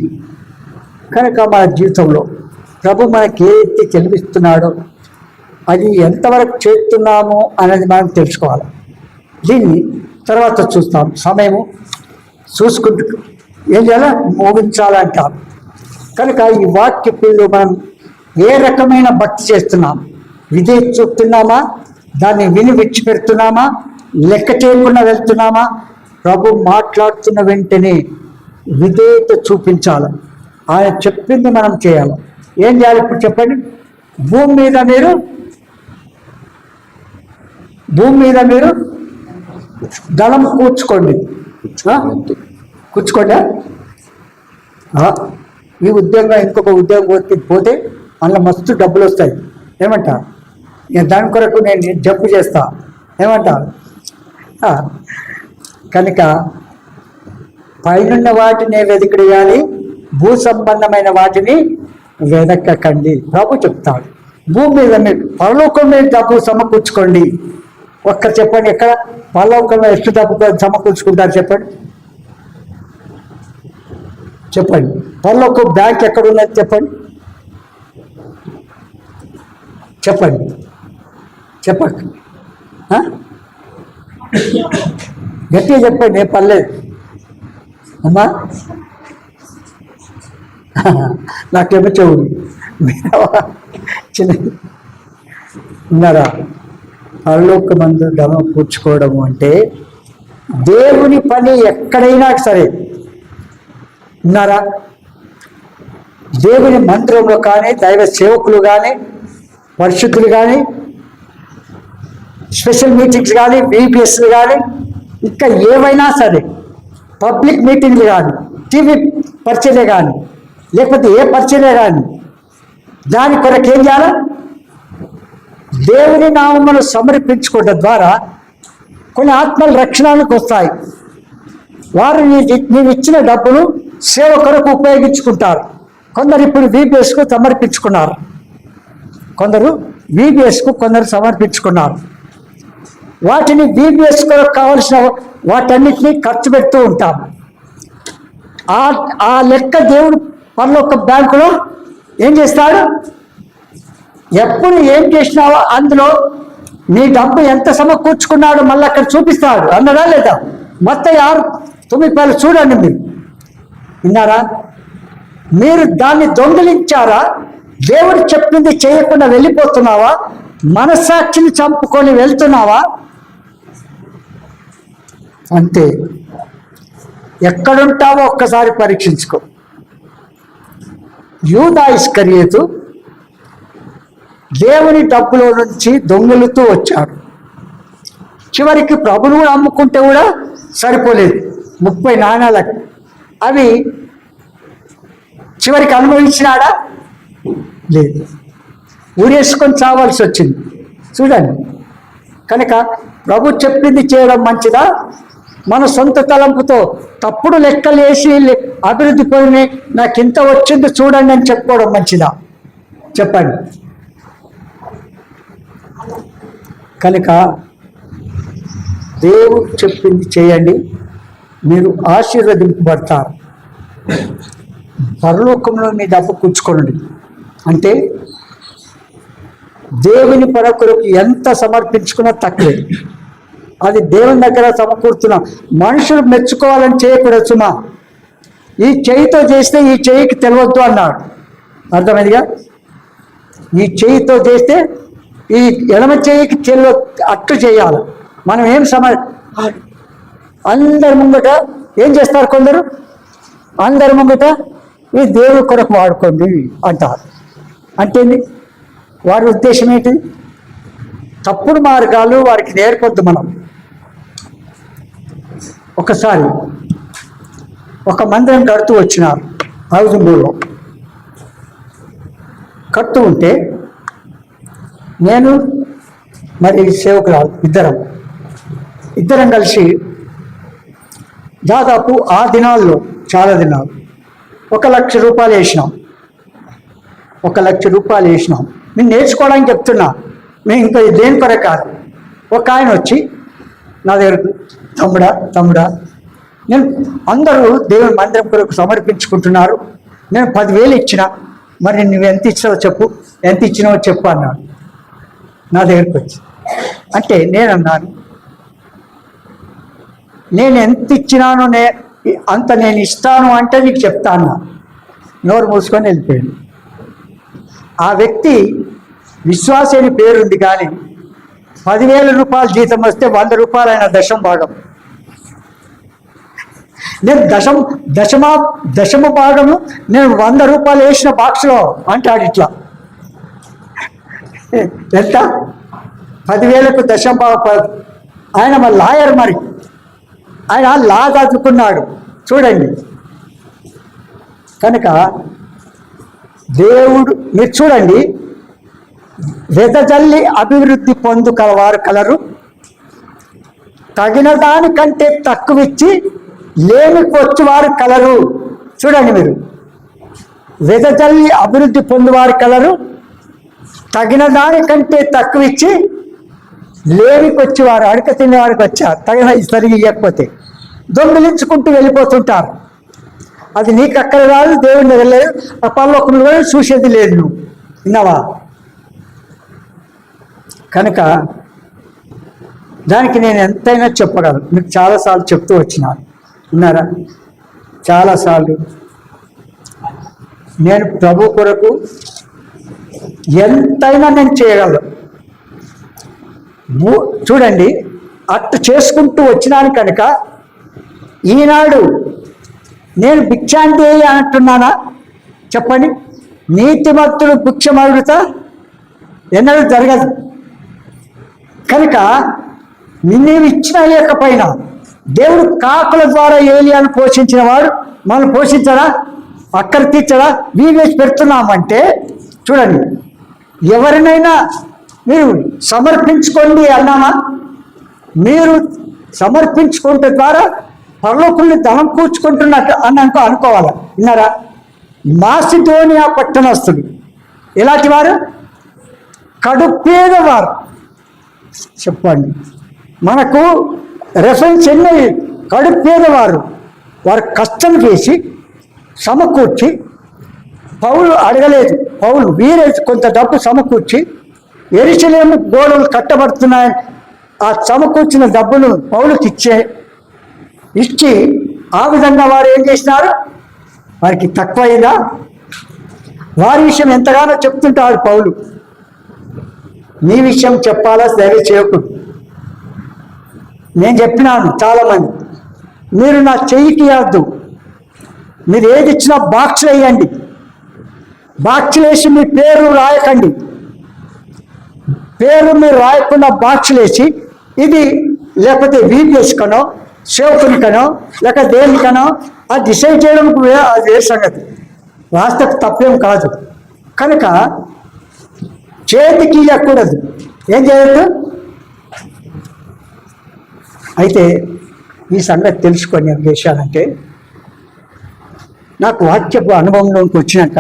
కనుక మన జీవితంలో ప్రభు మనకి ఏదైతే తెలిపిస్తున్నాడో అది ఎంతవరకు చేస్తున్నాము అనేది మనం తెలుసుకోవాలి. దీన్ని తర్వాత చూస్తాం. సమయము చూసుకుంటూ ఏం చేయాలా? ముగించాలంటారు. కనుక ఈ వాక్య పిల్లలు మనం ఏ రకమైన భక్తి చేస్తున్నాం, విధేయత చూపుతున్నామా? దాన్ని విని విడిచిపెడుతున్నామా? లెక్క చేయకుండా వెళ్తున్నామా? ప్రభు మాట్లాడుతున్న వెంటనే విధేయత చూపించాలి. ఆయన చెప్పింది మనం చేయాలి. ఏం చేయాలి ఇప్పుడు చెప్పండి? భూమి మీద మీరు దళం కూర్చుకోండి. కూర్చుకోండి. ఈ ఉద్యోగం ఇంకొక ఉద్యోగం పోతే అందులో మస్తు డబ్బులు వస్తాయి. ఏమంటా? నేను దాని కొరకు నేను జంపు చేస్తా. ఏమంటా? కనుక పైనున్న వాటిని వెతికియాలి, భూ సంబంధమైన వాటిని వెదకకండి. ప్రభు చెప్తాడు. భూమి మీద మీరు పరలోకం మీద డబ్బు సమకూర్చుకోండి. ఒక్కరు చెప్పండి, ఎక్కడ పరలోకంలో ಎಷ್ಟು డబ్బు సమకూర్చుకుంటారు చెప్పండి? చెప్పండి. పరలోకం బ్యాంక్ ఎక్కడ ఉన్నది చెప్పండి? చెప్పండి. చెప్పండి. గట్టిగా చెప్పండి. ఏం పర్లేదు అమ్మా. నాకేమో చెవుడు చిన్న ఉన్నారా? పరలోకమందు ధనం కూర్చుకోవడము అంటే దేవుని పని ఎక్కడైనా సరే. ఉన్నారా? దేవుని మందిరంలో కానీ, దైవ సేవకులు కానీ, పరిశుద్ధులు కానీ, స్పెషల్ మీటింగ్స్ కానీ, బీపీఎస్లు కానీ, ఇంకా ఏవైనా సరే, పబ్లిక్ మీటింగ్లు కానీ, టీవీ పరిచయలే కానీ, లేకపోతే ఏ పరిచయలే కానీ, దాని కొరకు ఏం చేయాలి? దేవుని నామమును సమర్పించుకోవడం ద్వారా కొన్ని ఆత్మల రక్షణకు వస్తాయి. వారు నీవు ఇచ్చిన డబ్బును సేవ కొరకు ఉపయోగించుకుంటారు. కొందరు ఇప్పుడు VBSకు సమర్పించుకున్నారు, కొందరు సమర్పించుకున్నారు. వాటిని VBS కొరకు కావలసిన వాటన్నిటినీ ఖర్చు పెడుతూ ఉంటాం. ఆ లెక్క దేవుడు పరలోక బ్యాంకులో ఏం చేస్తాడు? ఎప్పుడు ఏం చేసినావో అందులో నీ డబ్బు ఎంత సమకూర్చుకున్నాడో మళ్ళీ అక్కడ చూపిస్తాడు. అన్నదా లేదా? మొత్తం 6-9 చూడండి. మీరు విన్నారా? మీరు దాన్ని దొంగిలించారా? దేవుడు చెప్పింది చేయకుండా వెళ్ళిపోతున్నావా? మనస్సాక్షిని చంపుకొని వెళ్తున్నావా? అంతే. ఎక్కడుంటావో ఒక్కసారి పరీక్షించుకో. యూదా ఇస్కరియోతు దేవుని డబ్బులో నుంచి దొంగిలుతూ వచ్చాడు. చివరికి ప్రభును కూడా అమ్ముకుంటే కూడా సరిపోలేదు. 30 నాణాలకు అవి చివరికి అనుభవించినాడా? లేదు. ఊరేసుకొని చావాల్సి వచ్చింది. చూడండి. కనుక ప్రభు చెప్పింది చేయడం మంచిదా? మన సొంత తలంపుతో తప్పుడు లెక్కలు వేసి అభివృద్ధి పోయి నాకు ఇంత వచ్చింది చూడండి అని చెప్పుకోవడం మంచిదా? చెప్పండి. కనుక దేవుడు చెప్పింది చేయండి, మీరు ఆశీర్వదింపబడతారు. పరలోకంలో మీ డబ్బు కూర్చుకోండి. అంటే దేవుని కొరకు ఎంత సమర్పించుకున్నా తక్కువే. అది దేవుని దగ్గర సమకూర్చున్నాం. మనుషులు మెచ్చుకోవాలని చేయకూడదు సుమా. ఈ చేయితో చేస్తే ఈ చేయికి తెలియద్దు అన్నాడు. అర్థమైందిగా? ఈ చేయితో చేస్తే ఈ ఎడమ చేయికి అట్టు చేయాలి. మనం ఏం అందరి ముంగట ఏం చేస్తారు కొందరు? అందరి ముంగట ఈ దేవుడి కొరకు వాడుకోండి అంటారు. అంటే వారి ఉద్దేశం ఏంటి? తప్పుడు మార్గాలు వారికి నేర్పొద్దు. మనం ఒకసారి ఒక మందిరం కడుతూ వచ్చినారు హౌసింగ్లో. కడుతూ ఉంటే నేను మరి సేవకురాలు ఇద్దరం కలిసి దాదాపు ఆ దినాల్లో చాలా దినాలు 1,00,000 రూపాయలు వేసినాం. 1,00,000 రూపాయలు వేసినాం. నేను నేర్చుకోవడానికి చెప్తున్నా, మేము ఇంకా దేని కొరకు కాదు. ఒక ఆయన వచ్చి నా దగ్గర, తమ్ముడా నేను అందరూ దేవుని మందిరం కొరకు సమర్పించుకుంటున్నారు, నేను 10,000 ఇచ్చిన, మరి నువ్వు ఎంత ఇచ్చినావో చెప్పు, ఎంత ఇచ్చినావో చెప్పు అన్నాడు. నా దగ్గరికి వచ్చి అంటే నేనన్నాను, నేను ఎంత ఇచ్చినానో అంత నేను ఇస్తాను అంటే నీకు చెప్తాను. నోరు మూసుకొని వెళ్ళిపోయాడు. ఆ వ్యక్తి విశ్వాసి అని పేరుంది కానీ 10,000 రూపాయలు జీతం వస్తే 100 రూపాయలు ఆయన దశమ భాగం. నేను దశమ భాగము నేను 100 రూపాయలు వేసిన బాక్స్లో అంటాడు. ఇట్లా ఎంత 10,000కు దశమ భాగం. ఆయన మా లాయర్, మరి ఆయన లా చదువుకున్నాడు చూడండి. కనుక దేవుడు మీరు చూడండి, వెదజల్లి అభివృద్ధి పొందు కలవారు కలరు, తగిన దానికంటే తక్కువ ఇచ్చి లేమికి వచ్చేవారు కలరు. చూడండి మీరు, వెదజల్లి అభివృద్ధి పొందువారు కలరు, తగిన దానికంటే తక్కువ ఇచ్చి లేమికి వచ్చేవారు. అడక తినేవారికి వచ్చారు, తగిన సరిగి ఇవ్వకపోతే దొంగిలించుకుంటూ వెళ్ళిపోతుంటారు. అది నీకు అక్కడ రాదు, దేవుని దగ్గర లేదు, ఆ పరలోకంలో చూసేది లేదు. నువ్వు విన్నావా? కనుక దానికి నేను ఎంతైనా చెప్పగలను. మీకు చాలాసార్లు చెప్తూ వచ్చినాను, విన్నారా? చాలాసార్లు నేను ప్రభు కొరకు ఎంతైనా నేను చేయగలను. చూడండి, అట్టు చేసుకుంటూ వచ్చినాను కనుక ఈనాడు నేను భిక్షాంతి అంటున్నానా? చెప్పండి. నీతిమంతుడు భిక్షం అడుగుతా ఎన్నడూ జరగదు. కనుక నీవు ఇచ్చినా లేకపోయినా దేవుడు కాకుల ద్వారా ఏలియాను పోషించిన వాడు మనం పోషించడా? అక్కడ తీర్చడా? వేసి పెడుతున్నామంటే చూడండి, ఎవరినైనా మీరు సమర్పించుకోండి అన్నామా? మీరు సమర్పించుకుంటే ద్వారా పరలోకుల్ని ధనం కూర్చుకుంటున్నట్టు అనుకోవాలి. విన్నారా? మాసిదోనియా పట్టణస్తుడు ఎలాంటి వారు? కడుపేదవారు. చెప్పండి, మనకు రెఫరెన్స్ ఎన్ని? కడుపేదవారు. వారు కష్టం చేసి సమకూర్చి, పౌలు అడగలేదు, పౌలు వీరే కొంత డబ్బు సమకూర్చి యెరూషలేము గోడలు కట్టబడుతున్నాయని ఆ సమకూర్చిన డబ్బును పౌలుకి ఇచ్చి ఆ విధంగా వారు ఏం చేసినారు? వారికి తక్కువైందా? వారి విషయం ఎంతగానో చెప్తుంటాడు పౌలు. నీ విషయం చెప్పాలా? సరే చేయకూడదు. నేను చెప్పినాను చాలామంది, మీరు నా చెయ్యికి ఇవ్వద్దు, మీరు ఏది ఇచ్చినా బాక్స్లు వేయండి, బాక్స్లు వేసి మీ పేరు రాయకండి. పేరు మీరు రాయకుండా బాక్స్లు వేసి ఇది లేకపోతే వీపీఎస్కనో సేవకునికనో లేక దేనికనో అది డిసైడ్ చేయడం అది వేరే సంగతి, వాస్తవ తప్పేం కాదు. కనుక చేతికి ఇవ్వకూడదు. ఏం చేయొద్దు? అయితే ఈ సంగతి తెలుసుకొని విషయాలంటే, నాకు వాక్యపు అనుభవంలోకి వచ్చినాక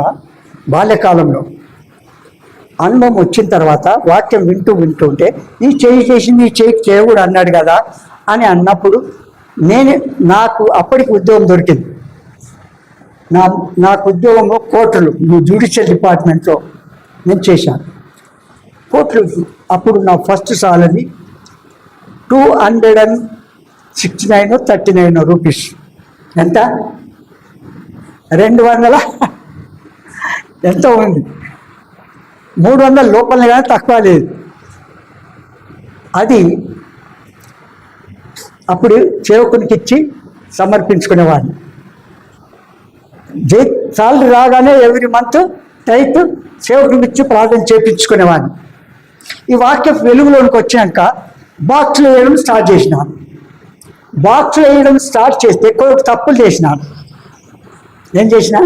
బాల్యకాలంలో అనుభవం వచ్చిన తర్వాత వాక్యం వింటూ ఉంటే ఈ చేయి చేసింది ఈ చేయికి చేయకూడదు అన్నాడు కదా అని అన్నప్పుడు నాకు అప్పటికి ఉద్యోగం దొరికింది. నాకు ఉద్యోగంలో కోర్టులు జ్యుడిషియల్ డిపార్ట్మెంట్లో నేను చేశాను. కోర్టులు అప్పుడు నా ఫస్ట్ సాలరీ 269 39 రూపీస్. ఎంత? 200 ఎంతో ఉంది. 300 లోపలనే కానీ తక్కువ లేదు. అది అప్పుడు సేవకునికి ఇచ్చి సమర్పించుకునేవాడిని. సాలరీ రాగానే ఎవ్రీ మంత్ టైప్ సేవకునికి ఇచ్చి ప్రార్థన చేయించుకునేవాడిని. ఈ వాక్య వెలుగులోనికి వచ్చాక బాక్స్లు వేయడం స్టార్ట్ చేసినాను. బాక్స్లు వేయడం స్టార్ట్ చేస్తే కొన్ని తప్పులు చేసినాను. ఏం చేసినా?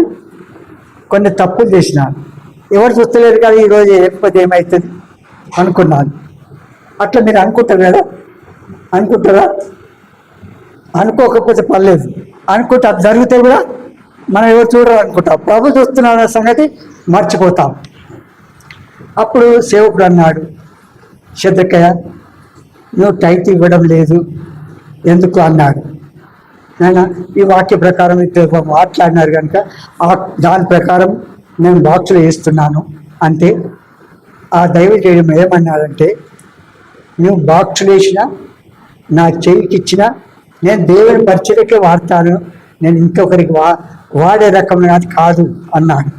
కొన్ని తప్పులు చేసినాను. ఎవరు చూస్తలేరు కదా, ఈరోజు లేకపోతే ఏమవుతుంది అనుకున్నాను. అట్లా మీరు అనుకుంటారు కదా? అనుకుంటారా? అనుకోకపోతే పర్లేదు, అనుకుంటే అది జరిగితే కూడా మనం ఎవరు చూడరు అనుకుంటాం. ప్రభు చూస్తున్నాడు సంగతి మర్చిపోతాం. అప్పుడు సేవకుడు అన్నాడు, శద్రకయ్య నువ్వు టైట్ ఇవ్వడం లేదు ఎందుకు అన్నాడు. నేను ఈ వాక్య ప్రకారం మాట్లాడినారు కనుక దాని ప్రకారం నేను బాక్సులు వేస్తున్నాను అంటే, ఆ దైవ చేయడం ఏమన్నాడంటే, నువ్వు బాక్సులు వేసినా నా చెయ్యికి ఇచ్చినా నేను దేవుని పరిచయకే వాడతాను, నేను ఇంకొకరికి వాడే రకం అది కాదు అన్నాడు.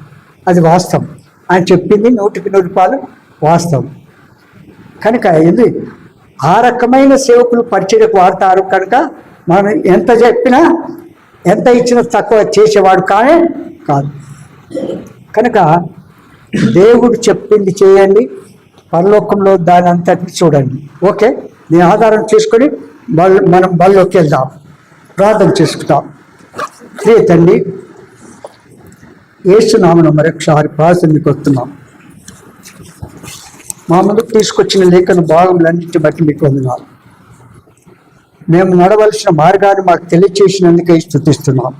అది వాస్తవం. ఆయన చెప్పింది 100% వాస్తవం. కనుక ఇది ఆ రకమైన సేవకులు పరిచర్యకు వాడతారు. కనుక మనం ఎంత చెప్పినా ఎంత ఇచ్చినా తక్కువ చేసేవాడు కానే కాదు. కనుక దేవుడు చెప్పింది చేయండి, పరలోకంలో దాని అంతటిని చూడండి. ఓకే, దీని ఆధారం చేసుకొని మనం బళ్ళలోకి వెళ్దాం, ప్రార్థన చేసుకుంటాం. ప్రియ తండ్రి, యేసునామమున మరొకసారి ప్రార్థనకు వస్తున్నాం. మా ముందుకు తీసుకొచ్చిన లేఖన భాగములన్నింటిని బట్టి మీకు వందనాలు. మేము నడవలసిన మార్గాన్ని మాకు తెలియచేసినందుకే స్తుతిస్తున్నాం.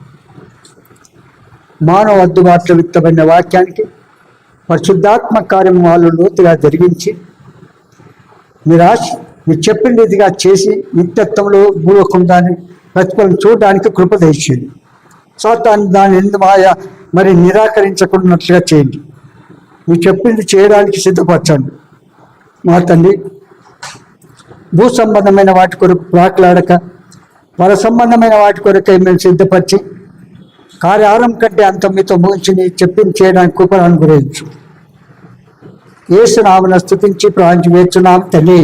మానవ అద్దుబాట్ల విత్తబడిన వాక్యానికి పరిశుద్ధాత్మ కార్యం వాళ్ళు లోతుగా జరిగించి మీరు చెప్పిన రీతిగా చేసి నిత్యత్వంలో భూలోకం దాన్ని ప్రతిఫలం చూడడానికి కృప తెచ్చేయండి. సాతాను దాని ఎందు మరి నిరాకరించకున్నట్లుగా చేయండి. మీరు చెప్పింది చేయడానికి సిద్ధపరచండి. మా తండ్రి, భూ సంబంధమైన వాటి కొరకు ప్రాకులాడక పర సంబంధమైన వాటి కొరకై మేము సిద్ధపరిచి కార్యారం కంటే అంత మీతో ముగించి చెప్పింది చేయడానికి కృపను అనుగ్రహించు. యేసు నామమున స్తుతించి ప్రార్థించి వేడుచున్నాము తండ్రి.